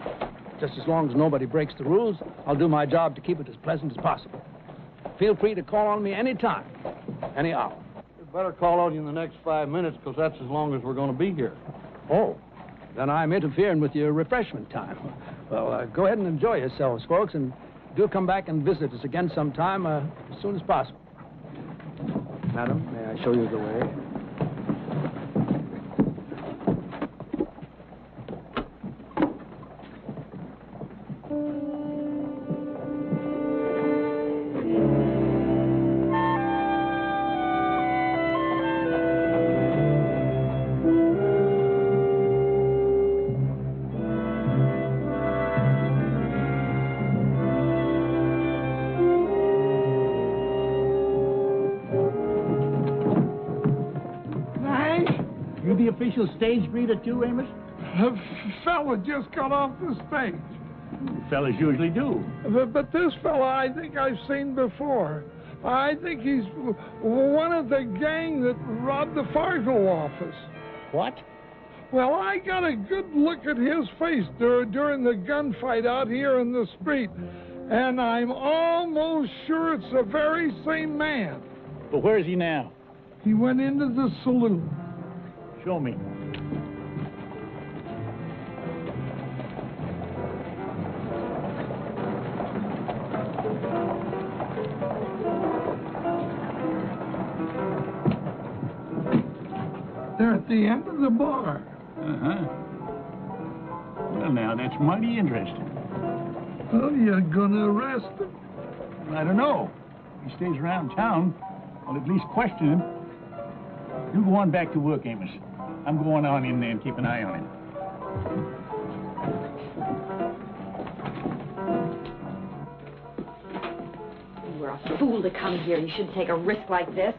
Just as long as nobody breaks the rules, I'll do my job to keep it as pleasant as possible. Feel free to call on me any time, any hour. We'd better call on you in the next 5 minutes, because that's as long as we're going to be here. Oh, then I'm interfering with your refreshment time. Well, go ahead and enjoy yourselves, folks, and do come back and visit us again sometime as soon as possible. Madam, may I show you the way? Official stage greeter too, Amos? A fella just got off the stage. Fellas usually do. But this fella I think I've seen before. I think he's one of the gang that robbed the Fargo office. What? Well, I got a good look at his face during the gunfight out here in the street, and I'm almost sure it's the very same man. But where is he now? He went into the saloon. Show me. They're at the end of the bar. Uh-huh. Well, now, that's mighty interesting. Well, you're gonna arrest him? I don't know. He stays around town. I'll at least question him. You go on back to work, Amos. I'm going on in there and keep an eye on him. You were a fool to come here. You shouldn't take a risk like this.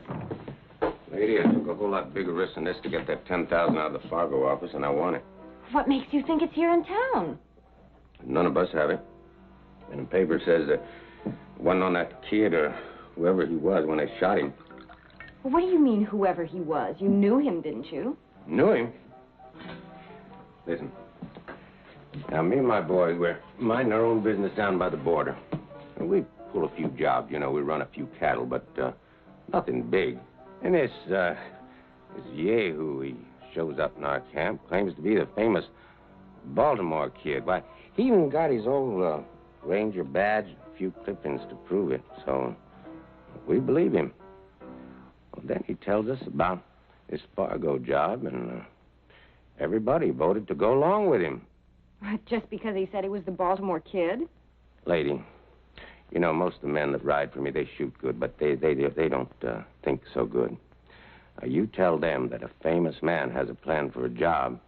Lady, I took a whole lot bigger risk than this to get that $10,000 out of the Fargo office, and I won it. What makes you think it's here in town? None of us have it. And the paper says that it wasn't on that kid or whoever he was when they shot him. Well, what do you mean, whoever he was? You knew him, didn't you? Knew him? Listen. Now, me and my boys, we're minding our own business down by the border. And we pull a few jobs, you know. We run a few cattle, but nothing big. And this Yahoo, he shows up in our camp, claims to be the famous Baltimore Kid. Why, he even got his old Ranger badge, a few clippings to prove it. So we believe him. Well, then he tells us about this Fargo job, and everybody voted to go along with him. Just because he said he was the Baltimore Kid? Lady, you know, most of the men that ride for me, they shoot good, but they don't think so good. You tell them that a famous man has a plan for a job,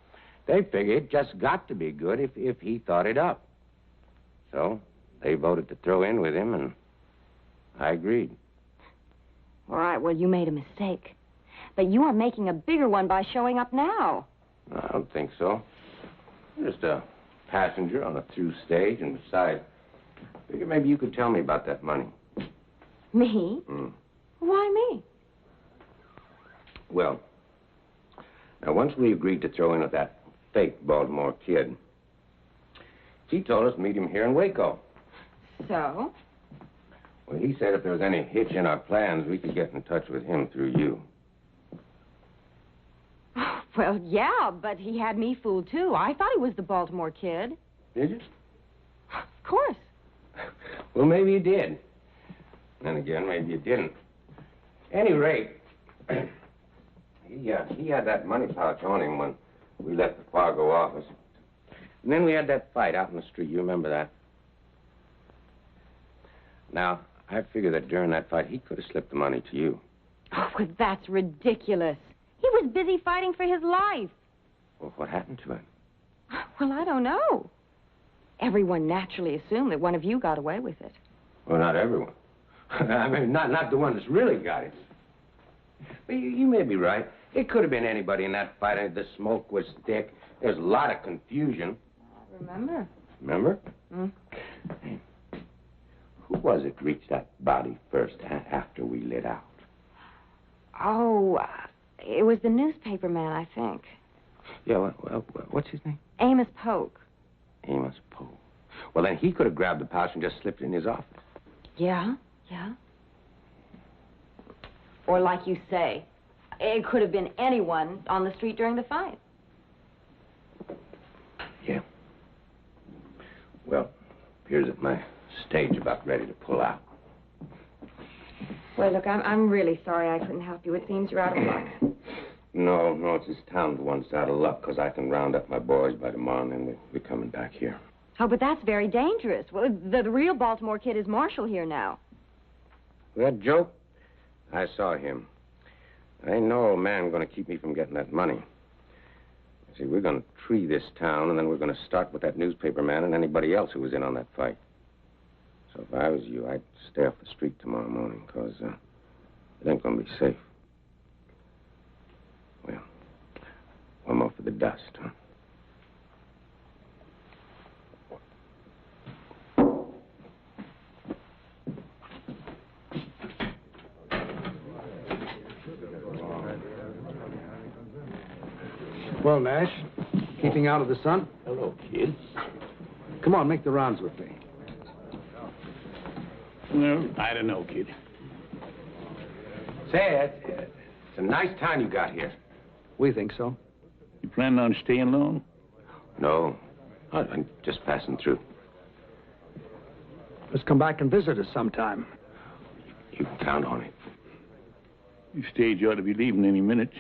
they figure it just got to be good if he thought it up. So they voted to throw in with him, and I agreed. All right, well, you made a mistake. But you are making a bigger one by showing up now. I don't think so. I'm just a passenger on a through stage, and besides, I figured maybe you could tell me about that money. Me? Why me? Well, now, once we agreed to throw in with that fake Baltimore Kid, he told us to meet him here in Waco. So? Well, he said if there was any hitch in our plans, we could get in touch with him through you. Well, yeah, but he had me fooled, too. I thought he was the Baltimore Kid. Did you? Of course. Well, maybe you did. Then again, maybe you didn't. Any rate, he had that money pouch on him when we left the Fargo office. And then we had that fight out in the street. You remember that? Now, I figure that during that fight, he could have slipped the money to you. Oh, well, that's ridiculous. He was busy fighting for his life. Well, what happened to him? Well, I don't know. Everyone naturally assumed that one of you got away with it. Well, not everyone. I mean, not the one that's really got it. But you may be right. It could have been anybody in that fight. The smoke was thick. There's a lot of confusion. I remember. Remember? Who was it reached that body first after we lit out? Oh, it was the newspaper man, I think. Yeah, well, what's his name? Amos Polk. Amos Polk. Well, then he could have grabbed the pouch and just slipped it in his office. Yeah. Or like you say, it could have been anyone on the street during the fight. Yeah. Well, appears that my stage about ready to pull out. Well, look, I'm really sorry I couldn't help you. It seems you're out of luck. No, it's this town that wants out of luck, because I can round up my boys by tomorrow, and then we're coming back here. Oh, but that's very dangerous. Well, the real Baltimore kid is Marshall here now. That joke? I saw him. I ain't no old man going to keep me from getting that money. See, we're going to tree this town, and then we're going to start with that newspaper man and anybody else who was in on that fight. So if I was you, I'd stay off the street tomorrow morning, because it ain't going to be safe. Well, one more for the dust, huh? Well, Nash, keeping out of the sun? Hello, kid. Come on, make the rounds with me. Well, I don't know, kid. Say, it's a nice town you got here. We think so. You planning on staying long? No, I'm just passing through. Let's come back and visit us sometime. You can count on it. Your stage ought to be leaving any minute.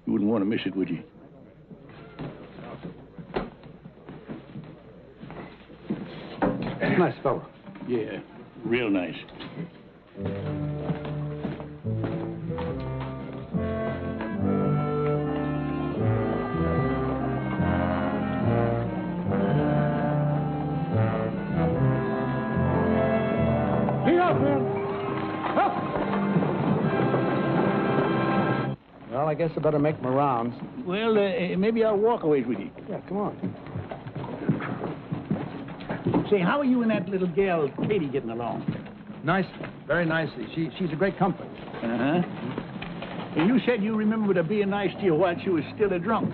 You wouldn't want to miss it, would you? Nice fellow. Yeah, real nice. Well, I guess I better make my rounds. Well, maybe I'll walk a ways with you. Yeah, come on. Say, how are you and that little gal, Katie, getting along? Nice, very nicely. She's a great comfort. Uh-huh. And you said you remembered her being nice to you while she was still a drunk.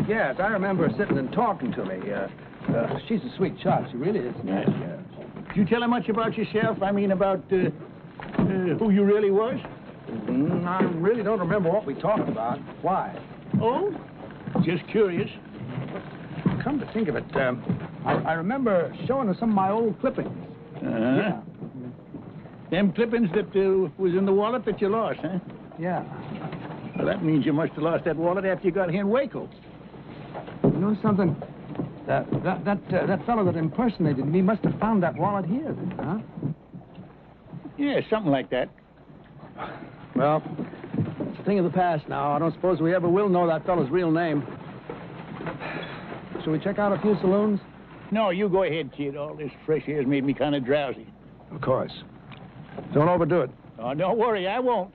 Yes, I remember her sitting and talking to me. She's a sweet child. She really is. Yeah. Did you tell her much about yourself? I mean, about who you really was? I really don't remember what we talked about. Why? Oh? Just curious. Come to think of it, I remember showing her some of my old clippings. Uh-huh. Yeah. Them clippings that was in the wallet that you lost, huh? Yeah. Well, that means you must have lost that wallet after you got here in Waco. You know something? That fellow that impersonated me must have found that wallet here, huh? Yeah, something like that. Well, it's a thing of the past now. I don't suppose we ever will know that fellow's real name. Shall we check out a few saloons? No, you go ahead, kid. All this fresh air's made me kind of drowsy. Of course. Don't overdo it. Oh, don't worry, I won't.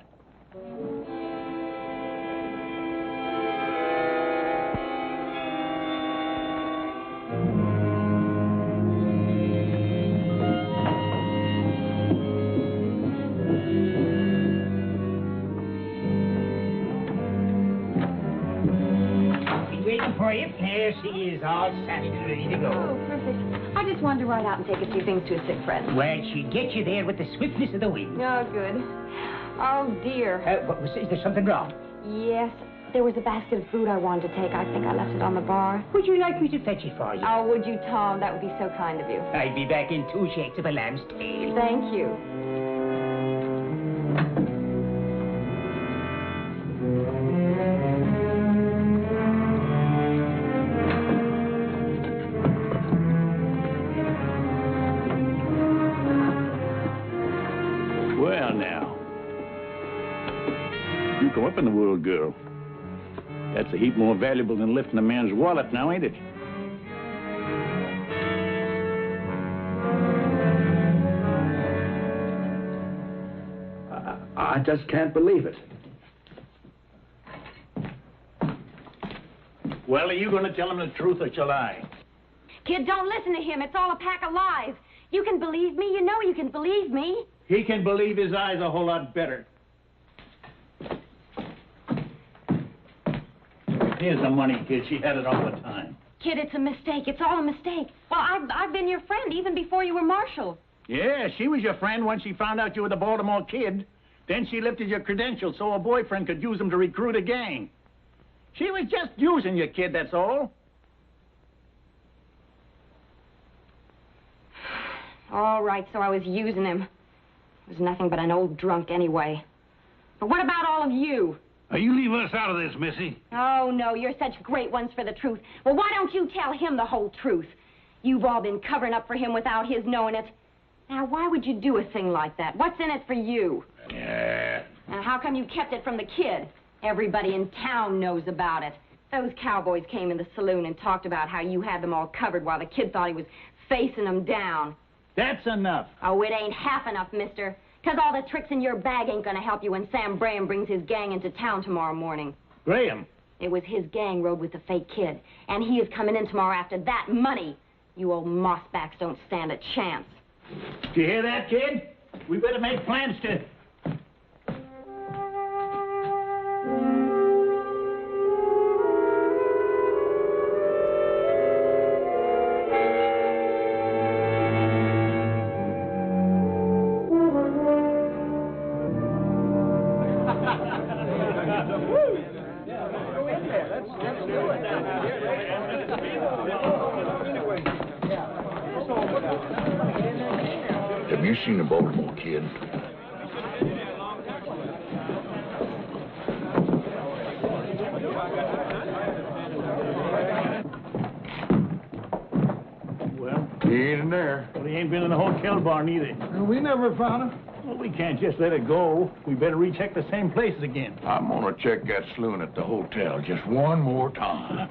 For you. Here she is, all sassy and ready to go. Oh, perfect. I just wanted to ride out and take a few things to a sick friend. Well, she'll get you there with the swiftness of the wind. Oh, good. Oh, dear. Is there something wrong? Yes. There was a basket of food I wanted to take. I think I left it on the bar. Would you like me to fetch it for you? Oh, would you, Tom? That would be so kind of you. I'll be back in 2 shakes of a lamb's tail. Thank you. Well, now. You come up in the world, girl. That's a heap more valuable than lifting a man's wallet now, ain't it? I just can't believe it. Well, are you going to tell him the truth or shall I? Kid, don't listen to him. It's all a pack of lies. You can believe me. You know you can believe me. He can believe his eyes a whole lot better. Here's the money, kid. She had it all the time. Kid, it's a mistake. It's all a mistake. Well, I've been your friend even before you were marshal. Yeah, she was your friend when she found out you were the Baltimore Kid. Then she lifted your credentials so her boyfriend could use them to recruit a gang. She was just using you, kid, that's all. All right, so I was using him. He was nothing but an old drunk anyway. But what about all of you? Now, you leave us out of this, Missy. Oh, no, you're such great ones for the truth. Well, why don't you tell him the whole truth? You've all been covering up for him without his knowing it. Now, why would you do a thing like that? What's in it for you? Yeah. And how come you kept it from the kid? Everybody in town knows about it. Those cowboys came in the saloon and talked about how you had them all covered while the kid thought he was facing them down. That's enough. Oh, it ain't half enough, mister. 'Cause all the tricks in your bag ain't gonna help you when Sam Graham brings his gang into town tomorrow morning. Graham? It was his gang rode with the fake kid, and he is coming in tomorrow after that money. You old mossbacks don't stand a chance. Did you hear that, kid? We better make plans to... Have you seen a Baltimore Kid? Well? He ain't in there. Well, he ain't been in the hotel barn either. We never found him. Well, we can't just let it go. We better recheck the same places again. I'm gonna check that saloon at the hotel just one more time.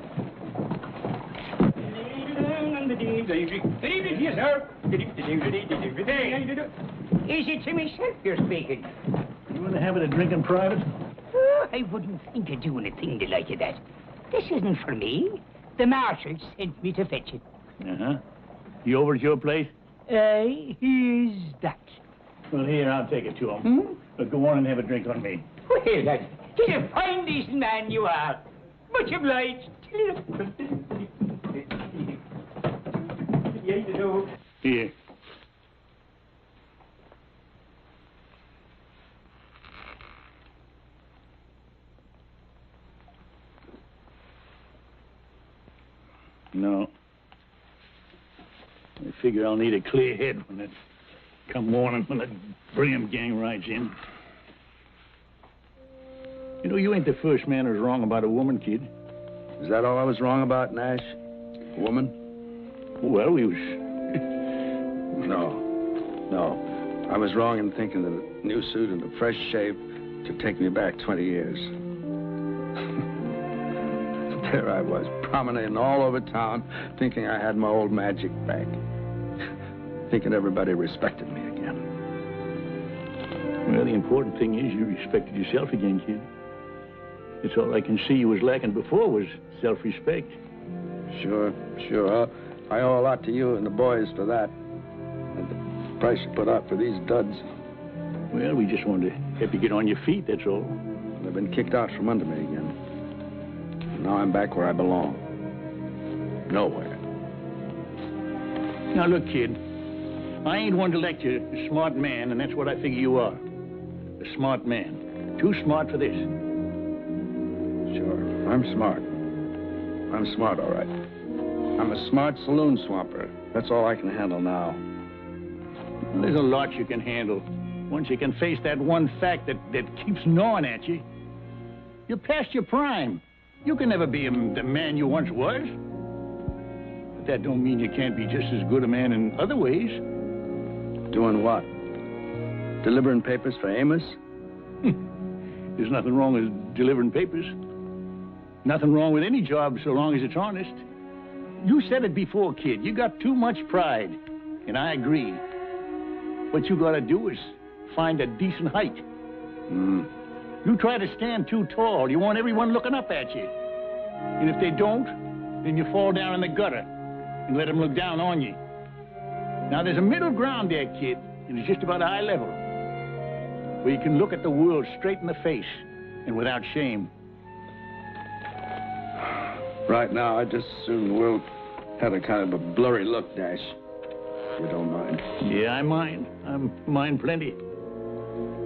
Good evening, yes, sir. Is it to myself you're speaking? You want to have it a drink in private? Oh, I wouldn't think of doing a thing the like of that. This isn't for me. The marshal sent me to fetch it. Uh-huh. You over at your place? Here's that. Well, here, I'll take it to him. But go on and have a drink on me. Well, lad, he's a fine, decent man you are. Much obliged. Here. No. I figure I'll need a clear head when it come morning when the Brim gang rides in. You know, you ain't the first man who's wrong about a woman, kid. Is that all I was wrong about, Nash? A woman? Well, we was... No. I was wrong in thinking that a new suit and a fresh shave should take me back 20 years. There I was, promenading all over town, thinking I had my old magic back. Thinking everybody respected me again. Well, the important thing is you respected yourself again, kid. It's all I can see you was lacking before was self-respect. Sure. I owe a lot to you and the boys for that. And the price you put out for these duds. Well, we just wanted to help you get on your feet, that's all. I've been kicked out from under me again. Now I'm back where I belong. Nowhere. Now, look, kid. I ain't one to lecture a smart man, and that's what I figure you are. A smart man. Too smart for this. Sure, I'm smart. I'm smart, all right. I'm a smart saloon swamper. That's all I can handle now. Well, there's a lot you can handle. Once you can face that one fact that keeps gnawing at you. You're past your prime. You can never be the man you once was. But that don't mean you can't be just as good a man in other ways. Doing what? Delivering papers for Amos? There's nothing wrong with delivering papers. Nothing wrong with any job so long as it's honest. You said it before, kid. You got too much pride. And I agree. What you gotta do is find a decent height. You try to stand too tall. You want everyone looking up at you. And if they don't, then you fall down in the gutter and let them look down on you. Now, there's a middle ground there, kid, and it's just about eye level, where you can look at the world straight in the face and without shame. Right now, I just as soon we'll have a kind of a blurry look, Dash. If you don't mind. Yeah, I mind. I mind plenty.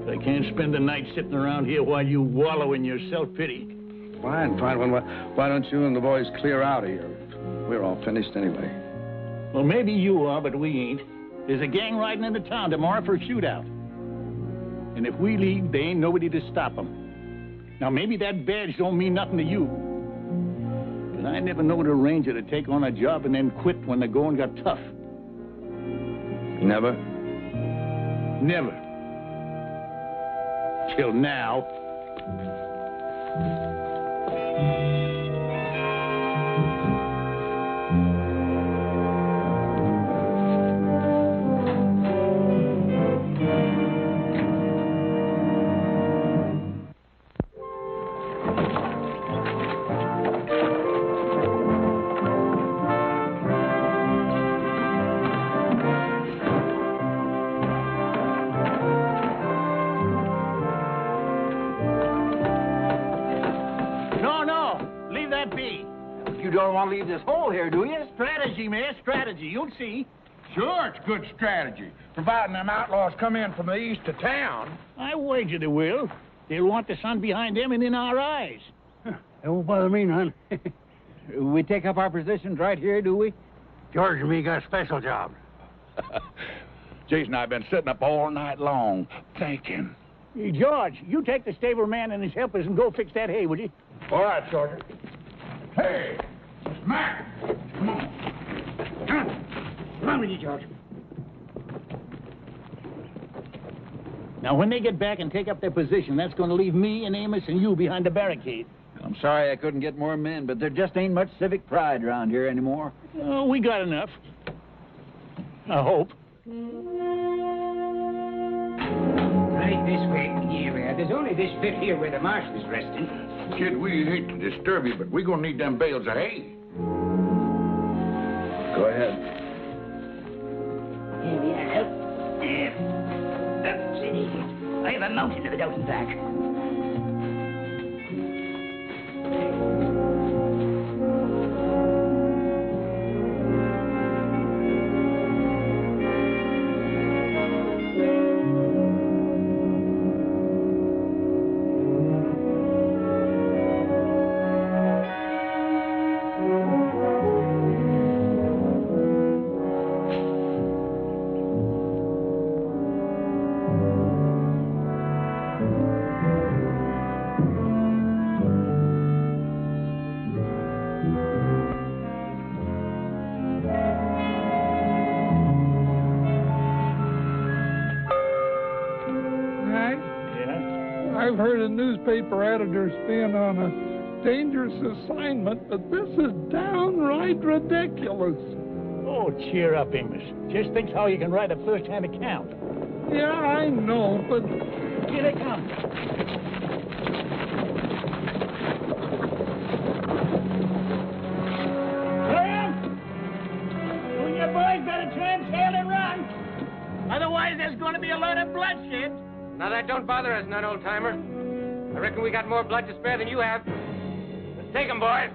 But I can't spend the night sitting around here while you wallow in your self-pity. Fine. Why don't you and the boys clear out of here? We're all finished anyway. Well, maybe you are, but we ain't. There's a gang riding into town tomorrow for a shootout. And if we leave, there ain't nobody to stop them. Now, maybe that badge don't mean nothing to you. But I never knowed a ranger to take on a job and then quit when the going got tough. Never? Never. Till now. Leave this hole here, do you? Strategy, man, strategy. You'll see. Sure, it's good strategy. Providing them outlaws come in from the east of town. I wager they will. They'll want the sun behind them and in our eyes. It won't bother me none. We take up our positions right here, do we? George and me got a special job. Jason and I have been sitting up all night long thinking. Hey, George, you take the stable man and his helpers and go fix that hay, will you? All right, Sergeant. Hey! Mac! Come on. Come on with you, George. Now, when they get back and take up their position, that's going to leave me and Amos and you behind the barricade. I'm sorry I couldn't get more men, but there just ain't much civic pride around here anymore. Oh, we got enough. I hope. Right this way. Here, there's only this bit here where the marshal's resting. Kid, we hate to disturb you, but we're going to need them bales of hay. Go ahead. Here we are. Steady. I have a mountain of it out and back. I've heard of newspaper editors being on a dangerous assignment, but this is downright ridiculous. Oh, cheer up, Amos. Just think how you can write a first-hand account. Yeah, I know, but... Here they come. Graham! You and your boys better turn tail and run. Otherwise, there's going to be a lot of bloodshed. Now, that don't bother us none, old-timer. I reckon we got more blood to spare than you have. Let's take 'em, boys.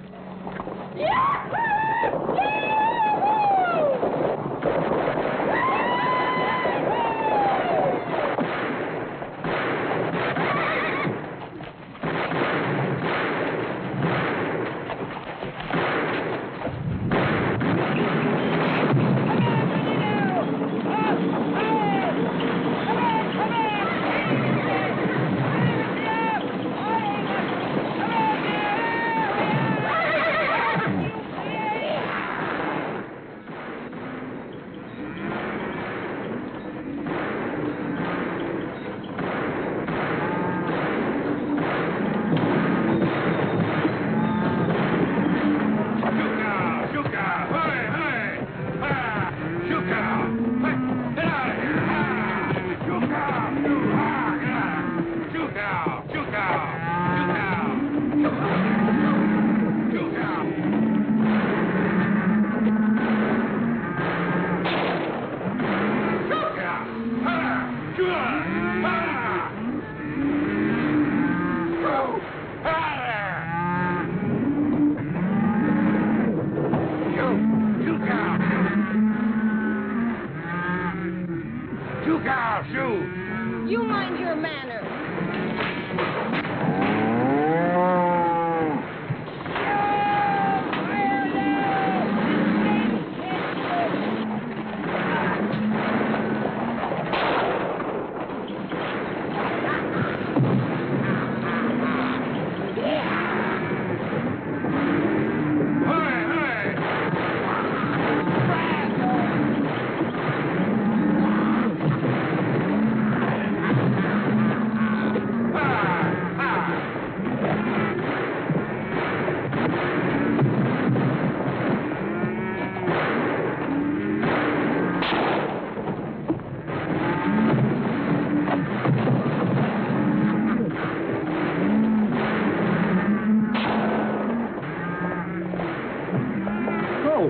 I'll shoot. You mind your manners.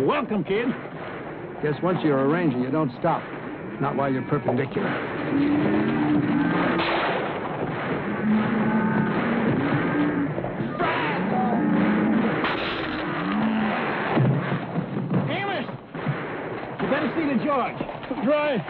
Welcome, kid. Guess once you're a ranger, you don't stop. Not while you're perpendicular. Amos! You better see the George. Right.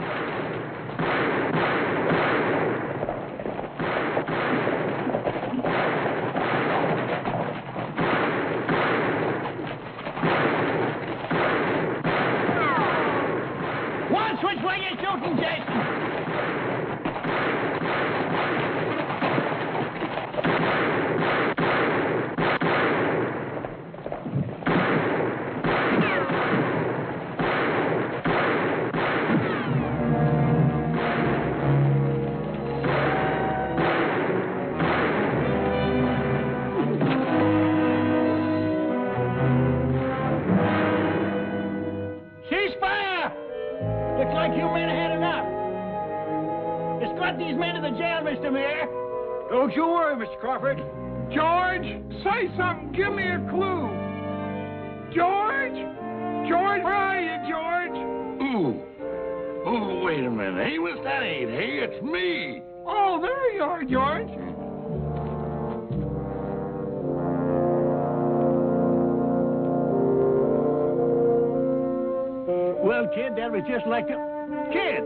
Which way you shooting, Jason? Ceasefire! Looks like you men had enough. Escort these men to the jail, Mr. Mayor. Don't you worry, Mr. Crawford. George, say something. Give me a clue. George? George, where are you, George? Ooh. Oh, wait a minute. Amos, that ain't hay. It's me. Oh, there you are, George. Well, kid, that was just like the... Kid!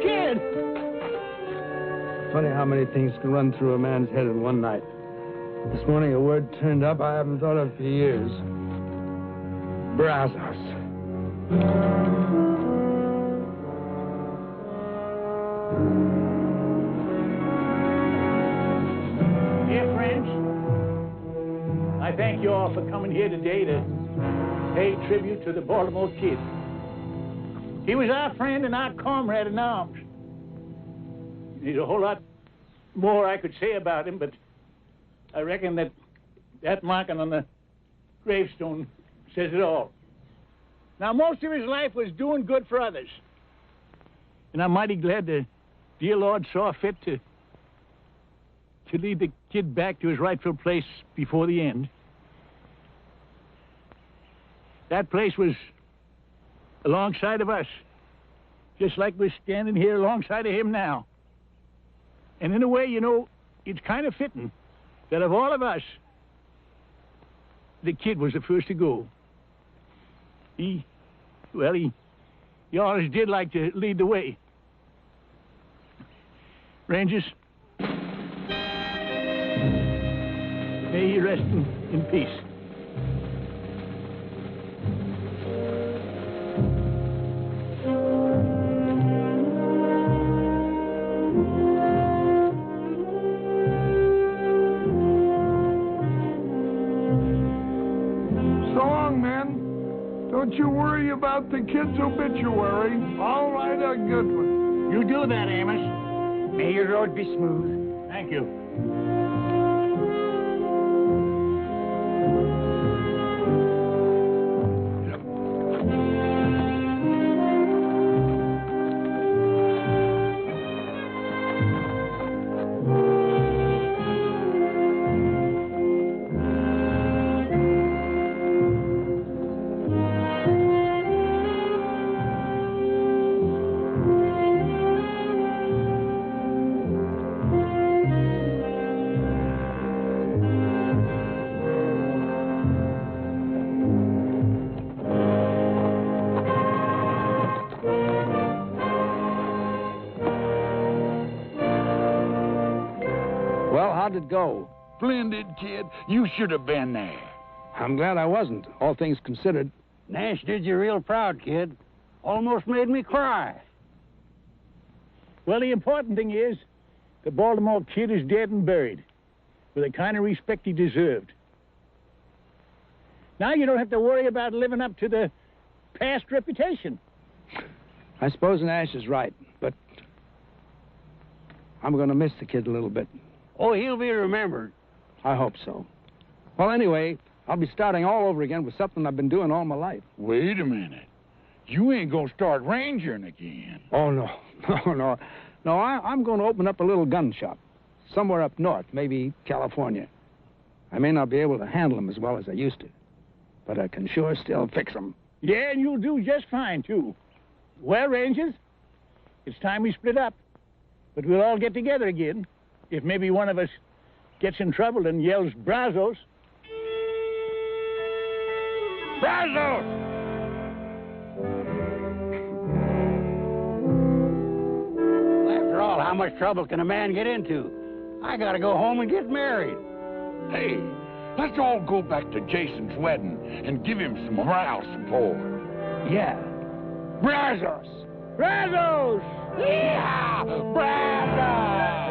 Kid! Funny how many things can run through a man's head in one night. This morning a word turned up I haven't thought of for years. Brazos. Dear friends, I thank you all for coming here today to pay tribute to the Baltimore Kid. He was our friend and our comrade in arms. There's a whole lot more I could say about him, but I reckon that marking on the gravestone says it all. Now, most of his life was doing good for others. And I'm mighty glad the dear Lord saw fit to lead the kid back to his rightful place before the end. That place was alongside of us, just like we're standing here alongside of him now. And in a way, you know, it's kind of fitting that of all of us, the kid was the first to go. He always did like to lead the way. Rangers, may he rest in peace. Don't you worry about the kid's obituary. I'll write a good one. You do that, Amos. May your road be smooth. Thank you. How'd it go? Splendid, kid. You should have been there. I'm glad I wasn't, all things considered. Nash did you real proud, kid. Almost made me cry. Well, the important thing is the Baltimore Kid is dead and buried with the kind of respect he deserved. Now you don't have to worry about living up to the past reputation. I suppose Nash is right, but I'm going to miss the kid a little bit. Oh, he'll be remembered. I hope so. Well, anyway, I'll be starting all over again with something I've been doing all my life. Wait a minute. You ain't gonna start rangering again. Oh, no. No, I'm going to open up a little gun shop. Somewhere up north, maybe California. I may not be able to handle them as well as I used to, but I can sure still fix them. Yeah, and you'll do just fine, too. Well, Rangers, it's time we split up. But we'll all get together again if maybe one of us gets in trouble and yells, Brazos. Brazos! After all, how much trouble can a man get into? I gotta go home and get married. Hey, let's all go back to Jason's wedding and give him some moral support. Yeah. Brazos! Brazos! Yeah! Brazos!